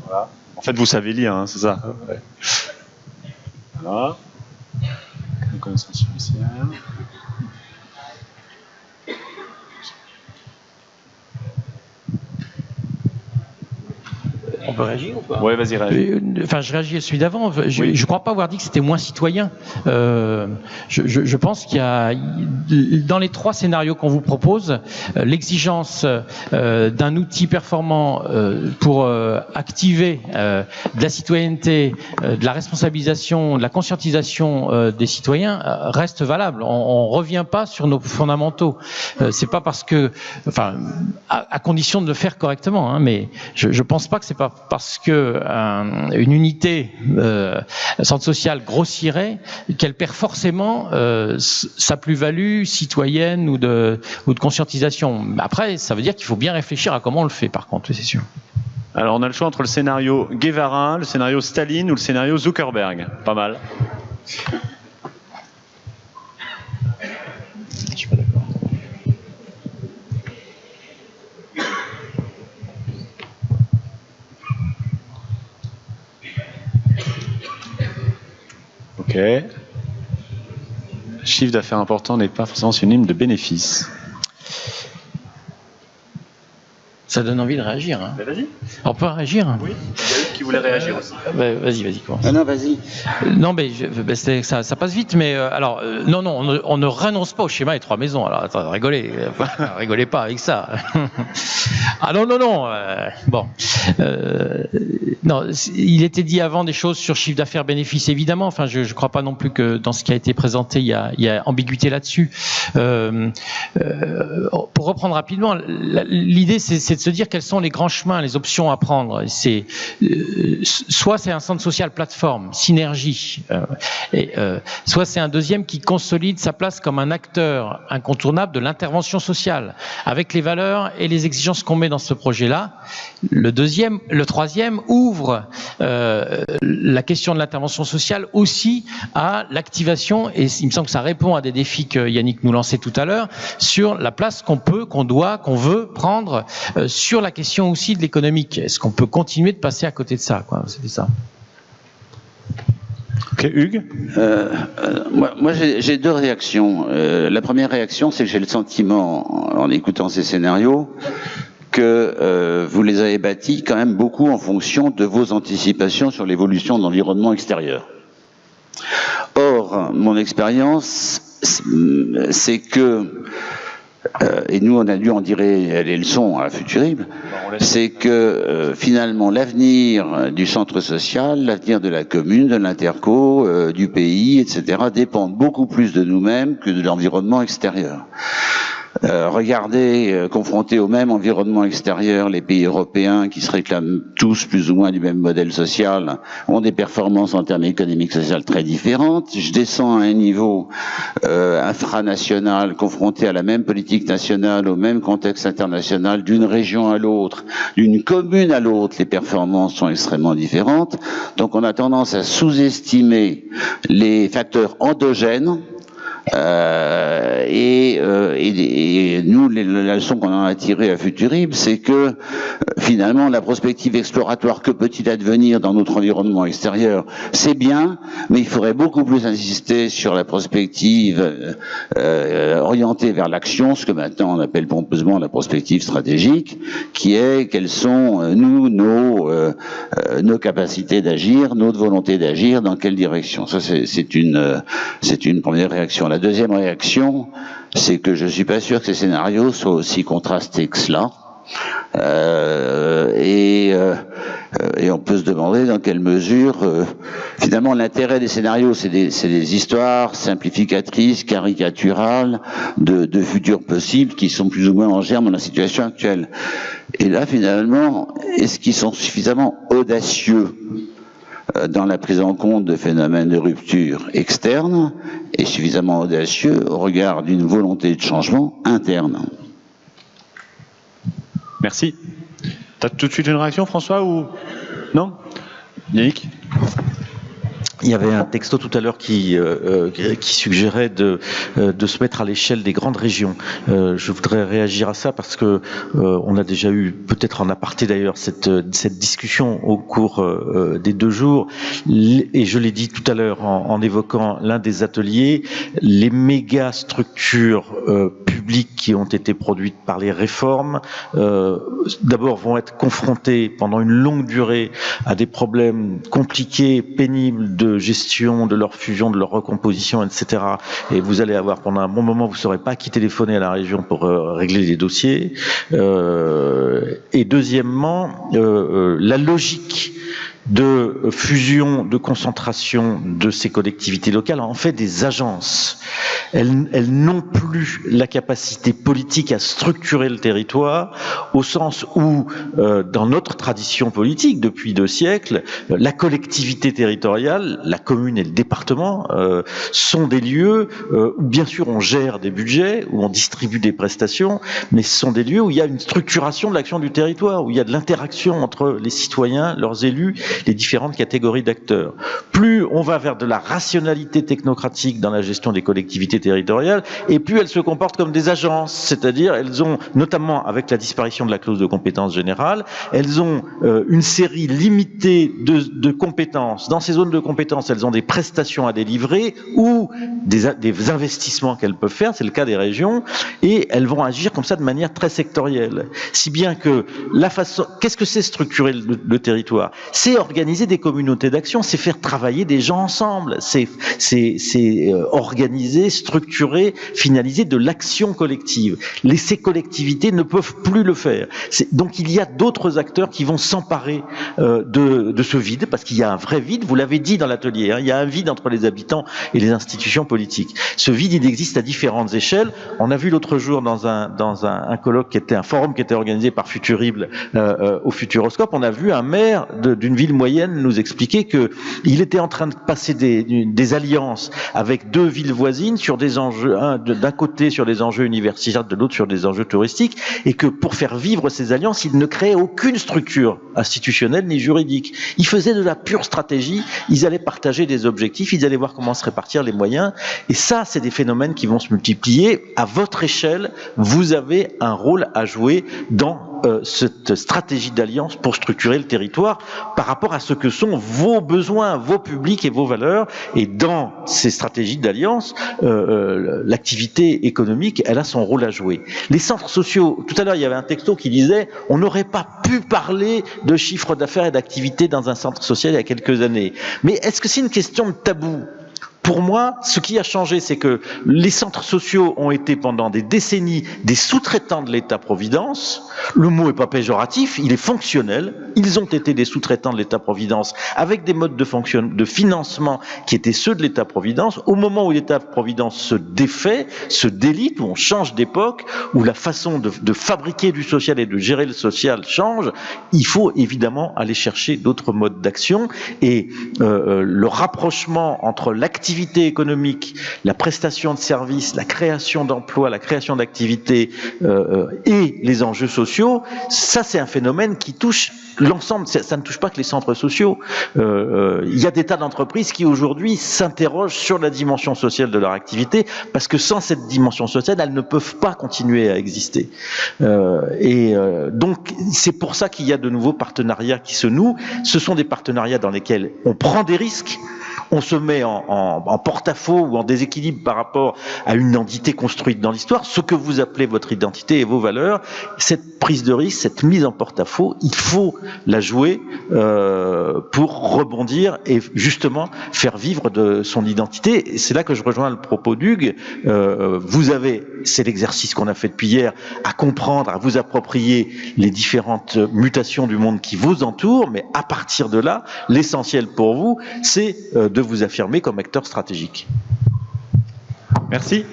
Voilà. En fait, vous savez lire, hein, c'est ça. Ouais. Voilà. Connaissance judiciaire. On peut réagir ou pas? Ouais, vas-y, réagis. Enfin, je réagis à celui d'avant. Je ne crois pas avoir dit que c'était moins citoyen. Je pense qu'il y a, dans les 3 scénarios qu'on vous propose, l'exigence d'un outil performant pour activer de la citoyenneté, de la responsabilisation, de la conscientisation des citoyens reste valable. On revient pas sur nos fondamentaux. C'est pas parce que, enfin, à condition de le faire correctement, hein, mais je pense pas que c'est pas parce que une unité centre social grossirait qu'elle perd forcément sa plus-value citoyenne ou de conscientisation. Après, ça veut dire qu'il faut bien réfléchir à comment on le fait, par contre, c'est sûr. Alors, on a le choix entre le scénario Guevara, le scénario Staline ou le scénario Zuckerberg. Pas mal. Je suis pas d'accord. Ok. Chiffre d'affaires important n'est pas forcément synonyme de bénéfice. Ça donne envie de réagir. Hein. Vas-y. On peut réagir. Oui. Il y a eu qui voulait réagir aussi. Vas-y, commence. Ah non, vas-y. Non, mais ça passe vite, mais alors, non, on ne renonce pas au schéma des 3 maisons. Alors, attends, rigolez pas avec ça. Ah non. Bon. Non, il était dit avant des choses sur chiffre d'affaires bénéfice, évidemment. Enfin, je crois pas non plus que dans ce qui a été présenté, il y a ambiguïté là-dessus. Pour reprendre rapidement, l'idée, c'est de se dire quels sont les grands chemins, les options à prendre. C'est soit c'est un centre social plateforme, synergie, soit c'est un deuxième qui consolide sa place comme un acteur incontournable de l'intervention sociale, avec les valeurs et les exigences qu'on met dans ce projet-là. Le troisième ouvre la question de l'intervention sociale aussi à l'activation, et il me semble que ça répond à des défis que Yannick nous lançait tout à l'heure, sur la place qu'on peut, qu'on doit, qu'on veut prendre sur la question aussi de l'économique. Est-ce qu'on peut continuer de passer à côté de ça, quoi? C'était ça. Ok, Hugues. Moi j'ai 2 réactions. La première réaction, c'est que j'ai le sentiment, en écoutant ces scénarios, que vous les avez bâtis quand même beaucoup en fonction de vos anticipations sur l'évolution de l'environnement extérieur. Or, mon expérience, c'est que et nous on a dû en tirer les leçons à Futurib, c'est que finalement l'avenir du centre social, l'avenir de la commune, de l'interco, du pays, etc. dépendent beaucoup plus de nous-mêmes que de l'environnement extérieur. Regardez, confrontés au même environnement extérieur, les pays européens qui se réclament tous plus ou moins du même modèle social ont des performances en termes économiques et sociales très différentes. Je descends à un niveau infranational, confronté à la même politique nationale, au même contexte international, d'une région à l'autre, d'une commune à l'autre, les performances sont extrêmement différentes. Donc on a tendance à sous-estimer les facteurs endogènes. Et nous, la leçon qu'on en a tirée à Futurib, c'est que finalement la prospective exploratoire que peut-il advenir dans notre environnement extérieur, c'est bien, mais il faudrait beaucoup plus insister sur la prospective orientée vers l'action, ce que maintenant on appelle pompeusement la prospective stratégique, qui est quelles sont nos capacités d'agir, notre volonté d'agir, dans quelle direction. Ça c'est une première réaction. La deuxième réaction, c'est que je suis pas sûr que ces scénarios soient aussi contrastés que cela. Et on peut se demander dans quelle mesure, finalement, l'intérêt des scénarios, c'est des histoires simplificatrices, caricaturales, de futurs possibles qui sont plus ou moins en germe dans la situation actuelle. Et là, finalement, est-ce qu'ils sont suffisamment audacieux dans la prise en compte de phénomènes de rupture externe et suffisamment audacieux au regard d'une volonté de changement interne? Merci. T'as tout de suite une réaction, François, ou non? Yannick? Il y avait un texto tout à l'heure qui suggérait de se mettre à l'échelle des grandes régions. Je voudrais réagir à ça parce que on a déjà eu, peut-être en aparté d'ailleurs, cette discussion au cours des 2 jours. Et je l'ai dit tout à l'heure en évoquant l'un des ateliers, les méga structures publiques publiques qui ont été produites par les réformes, d'abord vont être confrontées pendant une longue durée à des problèmes compliqués, pénibles de gestion, de leur fusion, de leur recomposition, etc. Et vous allez avoir pendant un bon moment, vous ne saurez pas à qui téléphoner à la région pour régler les dossiers. Et deuxièmement, la logique de fusion, de concentration de ces collectivités locales en fait des agences. Elles n'ont plus la capacité politique à structurer le territoire au sens où, dans notre tradition politique, depuis 2 siècles, la collectivité territoriale, la commune et le département sont des lieux où bien sûr on gère des budgets, où on distribue des prestations, mais ce sont des lieux où il y a une structuration de l'action du territoire, où il y a de l'interaction entre les citoyens, leurs élus, les différentes catégories d'acteurs. Plus on va vers de la rationalité technocratique dans la gestion des collectivités territoriales, et plus elles se comportent comme des agences, c'est-à-dire elles ont, notamment avec la disparition de la clause de compétence générale, elles ont une série limitée de compétences. Dans ces zones de compétences, elles ont des prestations à délivrer ou des investissements qu'elles peuvent faire, c'est le cas des régions, et elles vont agir comme ça de manière très sectorielle. Si bien que la façon, qu'est-ce que c'est structurer le territoire? C'est organiser des communautés d'action, c'est faire travailler des gens ensemble, c'est organiser, structurer, finaliser de l'action collective. Ces collectivités ne peuvent plus le faire. Donc il y a d'autres acteurs qui vont s'emparer de ce vide, parce qu'il y a un vrai vide, vous l'avez dit dans l'atelier, hein, il y a un vide entre les habitants et les institutions politiques. Ce vide, il existe à différentes échelles. On a vu l'autre jour dans un colloque qui était un forum qui était organisé par Futurible au Futuroscope, on a vu un maire d'une ville moyenne nous expliquer que il était en train de passer des alliances avec 2 villes voisines sur des enjeux, d'un côté sur des enjeux universitaires, de l'autre sur des enjeux touristiques, et que pour faire vivre ces alliances, il ne créait aucune structure institutionnelle ni juridique. Ils faisaient de la pure stratégie, ils allaient partager des objectifs, ils allaient voir comment se répartir les moyens, et ça, c'est des phénomènes qui vont se multiplier. À votre échelle, vous avez un rôle à jouer dans cette stratégie d'alliance pour structurer le territoire par rapport à ce que sont vos besoins, vos publics et vos valeurs. Et dans ces stratégies d'alliance, l'activité économique, elle a son rôle à jouer. Les centres sociaux, tout à l'heure il y avait un texto qui disait on n'aurait pas pu parler de chiffre d'affaires et d'activité dans un centre social il y a quelques années. Mais est-ce que c'est une question de tabou ? Pour moi, ce qui a changé, c'est que les centres sociaux ont été pendant des décennies des sous-traitants de l'État-providence. Le mot est pas péjoratif, il est fonctionnel. Ils ont été des sous-traitants de l'État-providence avec des modes de financement qui étaient ceux de l'État-providence. Au moment où l'État-providence se défait, se délite, où on change d'époque, où la façon de fabriquer du social et de gérer le social change, il faut évidemment aller chercher d'autres modes d'action. Et le rapprochement entre l'activité économique, la prestation de services, la création d'emplois, la création d'activités et les enjeux sociaux, ça c'est un phénomène qui touche l'ensemble, ça ne touche pas que les centres sociaux. Il y a des tas d'entreprises qui aujourd'hui s'interrogent sur la dimension sociale de leur activité, parce que sans cette dimension sociale, elles ne peuvent pas continuer à exister. Donc c'est pour ça qu'il y a de nouveaux partenariats qui se nouent. Ce sont des partenariats dans lesquels on prend des risques, on se met en porte-à-faux ou en déséquilibre par rapport à une identité construite dans l'histoire, ce que vous appelez votre identité et vos valeurs. Cette prise de risque, cette mise en porte-à-faux, il faut la jouer pour rebondir et justement faire vivre de son identité. Et c'est là que je rejoins le propos d'Hugues. Vous avez, c'est l'exercice qu'on a fait depuis hier, à comprendre, à vous approprier les différentes mutations du monde qui vous entoure, mais à partir de là, l'essentiel pour vous, c'est de vous affirmer comme acteur stratégique. Merci.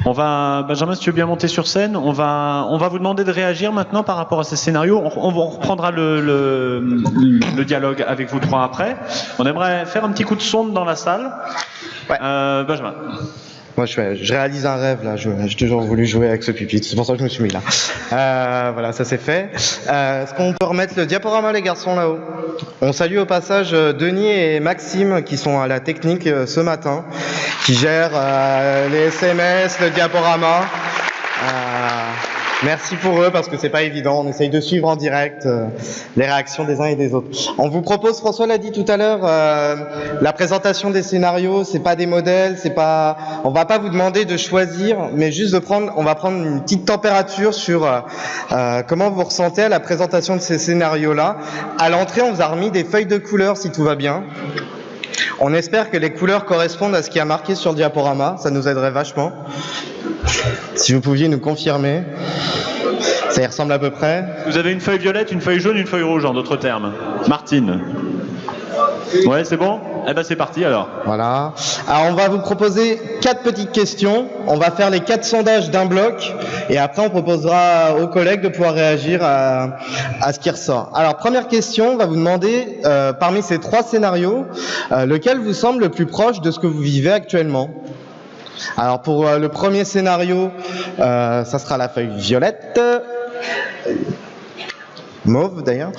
Benjamin, si tu veux bien monter sur scène, on va vous demander de réagir maintenant par rapport à ces scénarios. On reprendra le dialogue avec vous 3 après. On aimerait faire un petit coup de sonde dans la salle. Ouais. Benjamin. Moi, je réalise un rêve, là. J'ai toujours voulu jouer avec ce pupitre. C'est pour ça que je me suis mis là. Voilà, ça c'est fait. Est-ce qu'on peut remettre le diaporama, les garçons, là-haut? On salue au passage Denis et Maxime, qui sont à la technique ce matin, qui gèrent les SMS, le diaporama. Merci pour eux parce que c'est pas évident. On essaye de suivre en direct les réactions des uns et des autres. On vous propose, François l'a dit tout à l'heure, la présentation des scénarios, c'est pas des modèles, c'est pas, on va pas vous demander de choisir, mais juste de prendre, on va prendre une petite température sur comment vous ressentez à la présentation de ces scénarios-là. À l'entrée, on vous a remis des feuilles de couleurs si tout va bien. On espère que les couleurs correspondent à ce qui a marqué sur le diaporama, ça nous aiderait vachement. Si vous pouviez nous confirmer, ça y ressemble à peu près. Vous avez une feuille violette, une feuille jaune, une feuille rouge en d'autres termes. Martine. Ouais, c'est bon? Eh ben c'est parti alors. Voilà. Alors on va vous proposer 4 petites questions. On va faire les 4 sondages d'un bloc et après on proposera aux collègues de pouvoir réagir à ce qui ressort. Alors première question, on va vous demander parmi ces 3 scénarios, lequel vous semble le plus proche de ce que vous vivez actuellement. Alors pour le premier scénario, ça sera la feuille violette. Mauve d'ailleurs.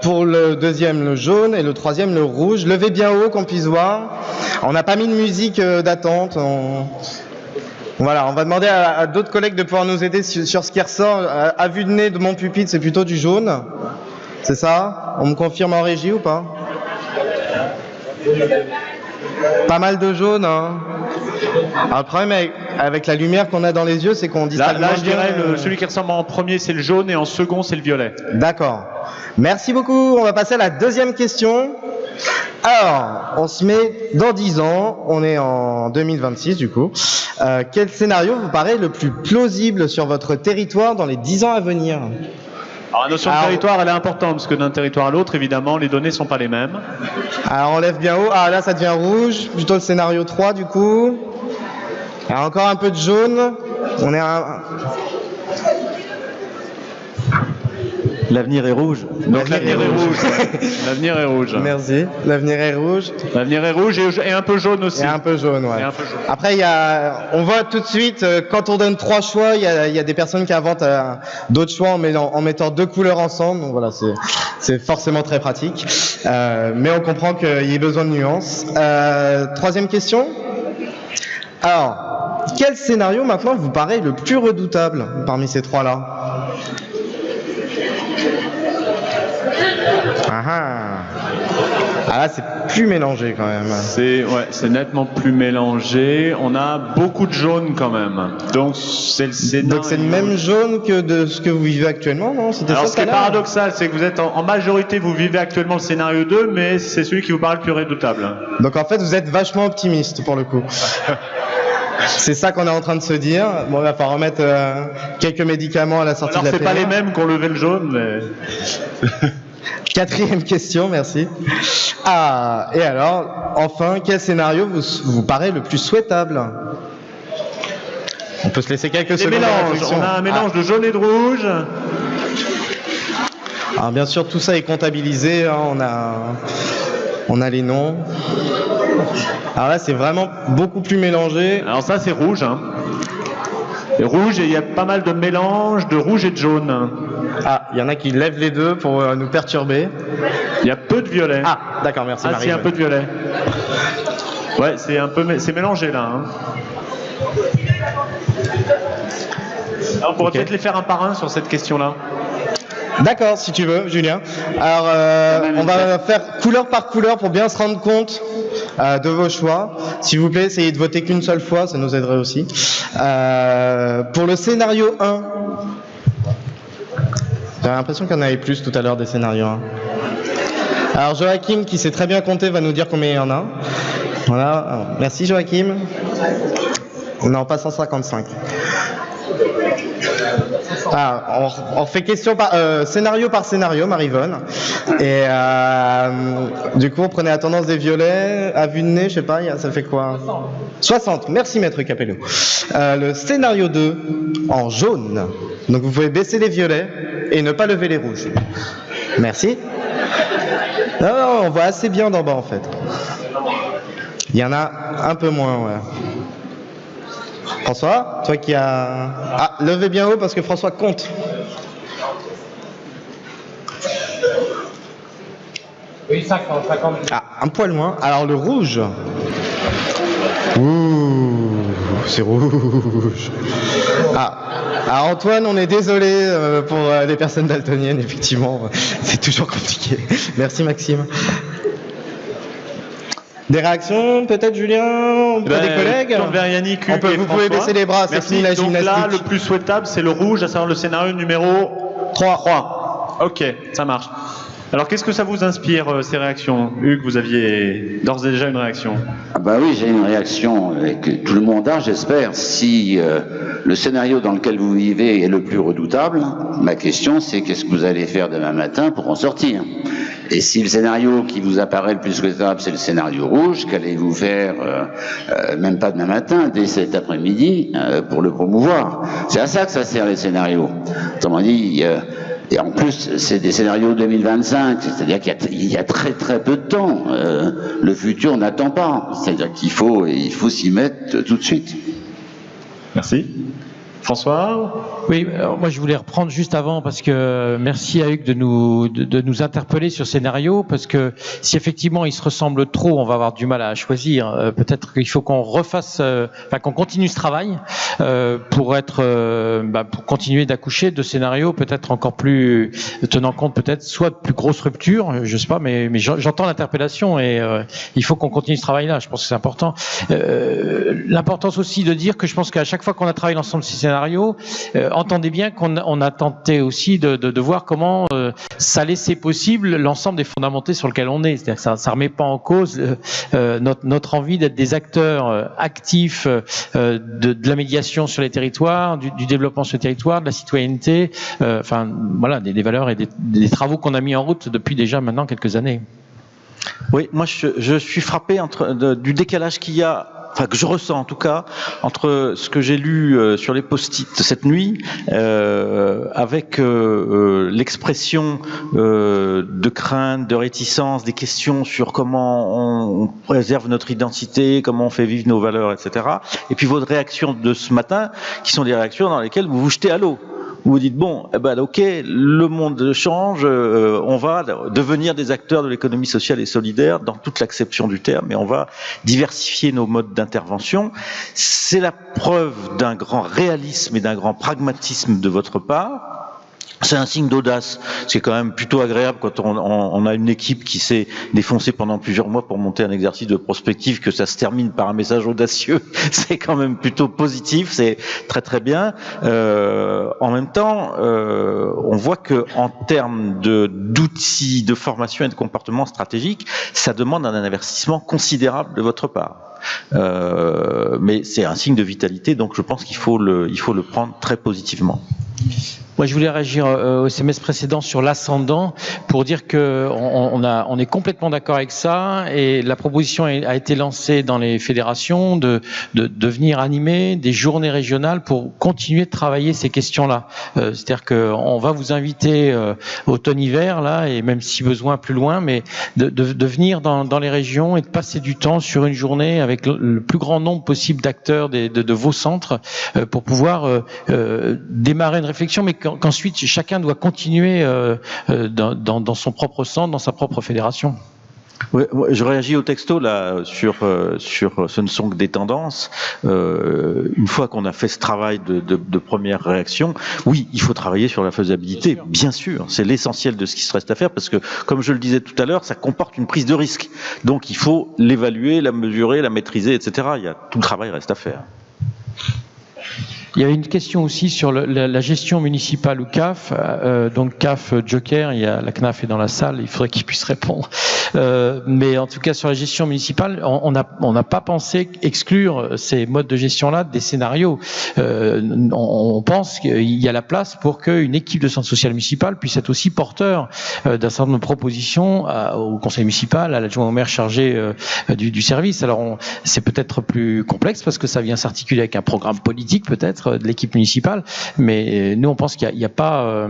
Pour le deuxième, le jaune, et le troisième, le rouge. Levez bien haut qu'on puisse voir. On n'a pas mis de musique d'attente. Voilà, on va demander à d'autres collègues de pouvoir nous aider sur ce qui ressort. À vue de nez de mon pupitre, c'est plutôt du jaune. C'est ça? On me confirme en régie ou pas? Pas mal de jaune, hein. Alors, le problème avec la lumière qu'on a dans les yeux, c'est qu'on distingue Là, je dirais celui qui ressemble en premier, c'est le jaune, et en second, c'est le violet. D'accord. Merci beaucoup. On va passer à la deuxième question. Alors, on se met dans 10 ans, on est en 2026 du coup. Quel scénario vous paraît le plus plausible sur votre territoire dans les 10 ans à venir? Alors, la notion de territoire, elle est importante, parce que d'un territoire à l'autre, évidemment, les données sont pas les mêmes. Alors, on lève bien haut. Ah, là, ça devient rouge. Plutôt le scénario 3, du coup. Alors, encore un peu de jaune. On est à... L'avenir est rouge. Donc l'avenir est rouge. L'avenir est rouge. Merci. L'avenir est rouge. L'avenir est rouge et un peu jaune aussi. Et un peu jaune, ouais. Et un peu jaune. Après, on voit tout de suite, quand on donne 3 choix, il y a des personnes qui inventent d'autres choix en mettant 2 couleurs ensemble. Donc voilà, c'est forcément très pratique. Mais on comprend qu'il y ait besoin de nuances. Troisième question. Alors, quel scénario maintenant vous paraît le plus redoutable parmi ces 3-là? Ah là, c'est plus mélangé quand même. C'est nettement plus mélangé. On a beaucoup de jaune quand même. Donc c'est le scénario. Donc c'est le même jaune que de ce que vous vivez actuellement, non? Alors ce qui est paradoxal, c'est que vous êtes en majorité, vous vivez actuellement le scénario 2, mais c'est celui qui vous paraît le plus redoutable. Donc en fait, vous êtes vachement optimiste pour le coup. C'est ça qu'on est en train de se dire. Bon, il va falloir remettre quelques médicaments à la sortie de la c'est pas les mêmes qu'on levait le jaune, mais... Quatrième question, merci. Ah, et alors, enfin, quel scénario vous paraît le plus souhaitable? On peut se laisser quelques secondes. On a un mélange de jaune et de rouge. Alors bien sûr, tout ça est comptabilisé. Hein, on a les noms. Alors là, c'est vraiment beaucoup plus mélangé. Alors ça, c'est rouge. Hein. Et rouge, et il y a pas mal de mélange de rouge et de jaune. Ah, il y en a qui lèvent les deux pour nous perturber. Il y a peu de violet. Ah, d'accord, merci Marie. Ah, si, un peu de violet. Ouais, c'est mélangé là. Hein. Alors, on pourrait peut-être les faire un par un sur cette question-là. D'accord, si tu veux, Julien. Alors, on va faire couleur par couleur pour bien se rendre compte de vos choix. S'il vous plaît, essayez de voter qu'une seule fois, ça nous aiderait aussi. Pour le scénario 1, j'avais l'impression qu'il y en avait plus tout à l'heure des scénarios 1. Alors, Joachim, qui sait très bien compter, va nous dire combien il y en a. Voilà. Alors, merci, Joachim. On est en passant 55. Ah, on fait question scénario par scénario, Marivonne. Et du coup, on prenait la tendance des violets, à vue de nez, je sais pas, ça fait quoi? 60. Merci, maître Capello. Le scénario 2, en jaune. Donc vous pouvez baisser les violets et ne pas lever les rouges. Merci. Non, on voit assez bien d'en bas en fait. Il y en a un peu moins, ouais. François, toi qui as... Ah, levez bien haut parce que François compte. Oui, 50. Ah, un poil moins. Alors le rouge. Ouh, c'est rouge. Ah, Alors Antoine, on est désolé pour les personnes daltoniennes, effectivement, c'est toujours compliqué. Merci Maxime. Des réactions, peut-être Julien, auprès des collègues? Vers Yannick, Hugues et vous pouvez baisser les bras, c'est fini la gymnastique. Donc là, le plus souhaitable, c'est le rouge, à savoir le scénario numéro 3. Ok, ça marche. Alors, qu'est-ce que ça vous inspire, ces réactions? Hugues, vous aviez d'ores et déjà une réaction. Ah bah oui, j'ai une réaction avec tout le monde, j'espère. Si le scénario dans lequel vous vivez est le plus redoutable, ma question c'est qu'est-ce que vous allez faire demain matin pour en sortir? Et si le scénario qui vous apparaît le plus souhaitable, c'est le scénario rouge, qu'allez-vous faire, même pas demain matin, dès cet après-midi, pour le promouvoir? C'est à ça que ça sert les scénarios. Autrement dit, et en plus, c'est des scénarios 2025, c'est-à-dire qu'il y a très très peu de temps. Le futur n'attend pas, c'est-à-dire qu'il faut s'y mettre tout de suite. Merci. François? Oui, alors moi je voulais reprendre juste avant parce que merci à Hugues de nous interpeller sur scénario, parce que si effectivement ils se ressemblent trop, on va avoir du mal à choisir. Peut-être qu'il faut qu'on refasse, qu'on continue ce travail pour continuer d'accoucher de scénarios peut-être encore plus tenant compte peut-être soit de plus grosses ruptures, je sais pas, mais j'entends l'interpellation et il faut qu'on continue ce travail-là. Je pense que c'est important. L'importance aussi de dire que je pense qu'à chaque fois qu'on a travaillé l'ensemble de ces scénarios, entendez bien qu'on a tenté aussi de voir comment ça laissait possible l'ensemble des fondamentaux sur lesquels on est. C'est-à-dire que ça remet pas en cause notre envie d'être des acteurs actifs de la médiation sur les territoires, du développement sur les territoires, de la citoyenneté, des valeurs et des travaux qu'on a mis en route depuis déjà maintenant quelques années. Oui, moi je suis frappé du décalage qu'il y a, que je ressens en tout cas, entre ce que j'ai lu sur les post-it cette nuit, avec l'expression de crainte, de réticence, des questions sur comment on préserve notre identité, comment on fait vivre nos valeurs, etc. Et puis votre réaction de ce matin, qui sont des réactions dans lesquelles vous vous jetez à l'eau. Vous vous dites, bon, ok, le monde change, on va devenir des acteurs de l'économie sociale et solidaire dans toute l'acception du terme, et on va diversifier nos modes d'intervention. C'est la preuve d'un grand réalisme et d'un grand pragmatisme de votre part. C'est un signe d'audace, c'est quand même plutôt agréable quand on a une équipe qui s'est défoncée pendant plusieurs mois pour monter un exercice de prospective, que ça se termine par un message audacieux, c'est quand même plutôt positif, c'est très très bien. En même temps, on voit que en termes d'outils de formation et de comportement stratégique, ça demande un investissement considérable de votre part. Mais c'est un signe de vitalité, donc je pense qu'il faut le prendre très positivement. Moi, je voulais réagir au semestre précédent sur l'ascendant pour dire que on est complètement d'accord avec ça, et la proposition a été lancée dans les fédérations de venir animer des journées régionales pour continuer de travailler ces questions-là. C'est-à-dire qu'on va vous inviter automne-hiver là, et même si besoin plus loin, mais de venir dans les régions et de passer du temps sur une journée avec le plus grand nombre possible d'acteurs de vos centres pour pouvoir démarrer une réflexion, mais qu'ensuite chacun doit continuer dans son propre centre, dans sa propre fédération. Oui, je réagis au texto là sur ce ne sont que des tendances. Une fois qu'on a fait ce travail de première réaction, oui, il faut travailler sur la faisabilité, bien sûr, c'est l'essentiel de ce qui se reste à faire, parce que comme je le disais tout à l'heure, ça comporte une prise de risque. Donc il faut l'évaluer, la mesurer, la maîtriser, etc. Tout le travail reste à faire. Il y avait une question aussi sur la gestion municipale ou CAF. Donc CAF Joker, la CNAF est dans la salle, il faudrait qu'il puisse répondre. Mais en tout cas sur la gestion municipale, on n'a pas pensé exclure ces modes de gestion-là des scénarios. On pense qu'il y a la place pour qu'une équipe de centre social municipal puisse être aussi porteur d'un certain nombre de propositions au conseil municipal, à l'adjoint au maire chargé du service. Alors c'est peut-être plus complexe parce que ça vient s'articuler avec un programme politique peut-être de l'équipe municipale, mais nous on pense qu'il y a pas,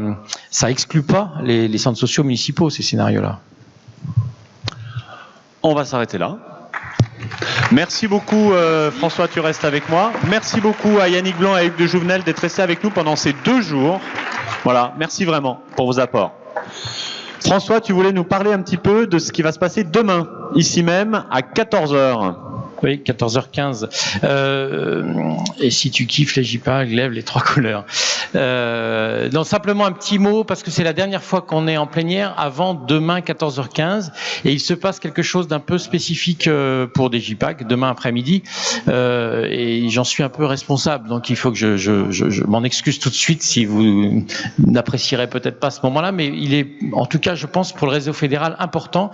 ça exclut pas les centres sociaux municipaux, ces scénarios-là. On va s'arrêter là. Merci beaucoup François, tu restes avec moi. Merci beaucoup à Yannick Blanc et à Hugues de Jouvenel d'être restés avec nous pendant ces 2 jours. Voilà, merci vraiment pour vos apports. François, tu voulais nous parler un petit peu de ce qui va se passer demain, ici même, à 14h. Oui, 14h15. Et si tu kiffes les JPA, lève les 3 couleurs. Non, simplement un petit mot, parce que c'est la dernière fois qu'on est en plénière avant demain 14h15, et il se passe quelque chose d'un peu spécifique pour des JPAC demain après-midi, et j'en suis un peu responsable, donc il faut que je m'en excuse tout de suite si vous n'apprécierez peut-être pas ce moment-là, mais il est, en tout cas, je pense, pour le réseau fédéral important.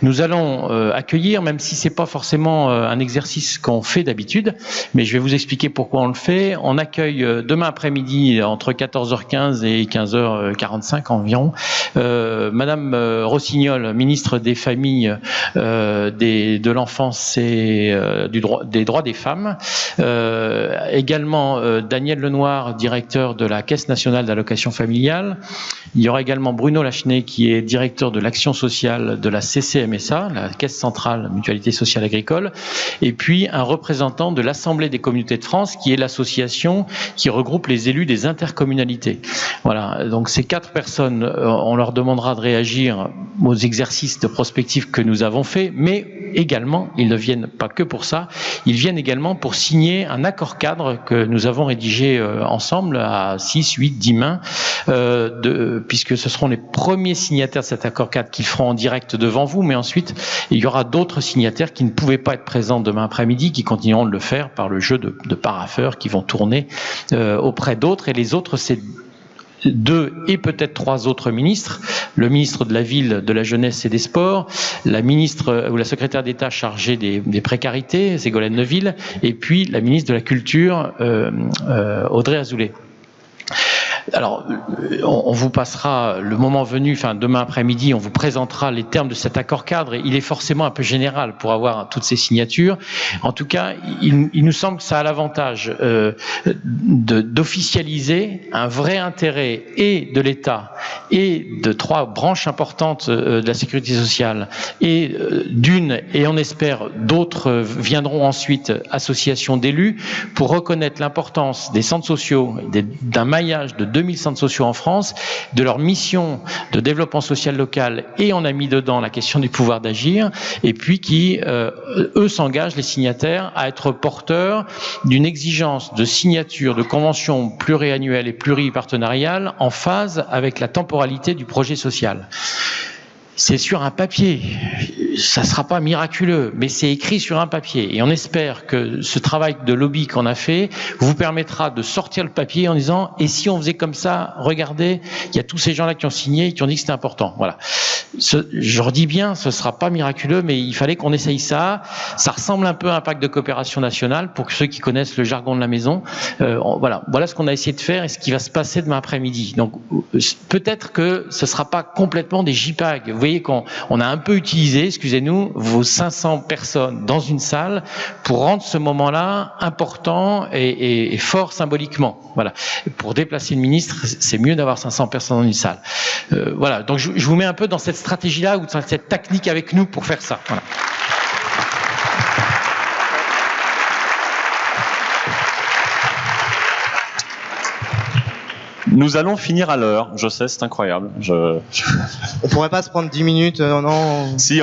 Nous allons accueillir, même si c'est pas forcément un exercice qu'on fait d'habitude, mais je vais vous expliquer pourquoi on le fait. On accueille demain après-midi entre 14h15 et 15h45 environ Madame Rossignol, ministre des Familles, de l'Enfance et des droits des femmes. Également Daniel Lenoir, directeur de la Caisse nationale d'allocation familiale. Il y aura également Bruno Lachenay, qui est directeur de l'action sociale de la CCMSA, la Caisse centrale Mutualité sociale agricole, et puis un représentant de l'Assemblée des communautés de France, qui est l'association qui regroupe les élus des intercommunalités. Voilà, donc ces 4 personnes, on leur demandera de réagir aux exercices de prospective que nous avons faits, mais également, ils ne viennent pas que pour ça, ils viennent également pour signer un accord cadre que nous avons rédigé ensemble à 6, 8, 10 mains, puisque ce seront les premiers signataires de cet accord cadre qu'ils feront en direct devant vous, mais ensuite, il y aura d'autres signataires qui ne pouvaient pas être présents demain après-midi, qui continueront de le faire par le jeu de parapheurs qui vont tourner auprès d'autres, et les autres, c'est 2 et peut-être 3 autres ministres, le ministre de la Ville, de la Jeunesse et des Sports, la ministre ou la secrétaire d'État chargée des précarités, Ségolène Neuville, et puis la ministre de la Culture, Audrey Azoulay. Alors, on vous passera le moment venu, enfin demain après-midi, on vous présentera les termes de cet accord cadre. Et il est forcément un peu général pour avoir toutes ces signatures. En tout cas, il nous semble que ça a l'avantage d'officialiser un vrai intérêt et de l'État et de 3 branches importantes de la sécurité sociale et et on espère d'autres viendront ensuite, associations d'élus, pour reconnaître l'importance des centres sociaux, d'un maillage de 2000 centres sociaux en France, de leur mission de développement social local, et on a mis dedans la question du pouvoir d'agir, et puis qui, eux, s'engagent, les signataires, à être porteurs d'une exigence de signature de conventions pluriannuelles et pluripartenariales en phase avec la temporalité du projet social. C'est sur un papier, ça ne sera pas miraculeux, mais c'est écrit sur un papier. Et on espère que ce travail de lobby qu'on a fait vous permettra de sortir le papier en disant « et si on faisait comme ça, regardez, il y a tous ces gens-là qui ont signé et qui ont dit que c'était important ». Voilà. Je redis bien, ce ne sera pas miraculeux, mais il fallait qu'on essaye ça. Ça ressemble un peu à un pacte de coopération nationale, pour ceux qui connaissent le jargon de la maison. Voilà ce qu'on a essayé de faire et ce qui va se passer demain après-midi. Donc peut-être que ce ne sera pas complètement des JPAG. Vous voyez qu'on a un peu utilisé, excusez-nous, vos 500 personnes dans une salle pour rendre ce moment-là important et fort symboliquement. Voilà. Pour déplacer le ministre, c'est mieux d'avoir 500 personnes dans une salle. Voilà. Donc je vous mets un peu dans cette stratégie-là ou dans cette technique avec nous pour faire ça. Voilà. Nous allons finir à l'heure. Je sais, c'est incroyable. On pourrait pas se prendre 10 minutes, non. Si,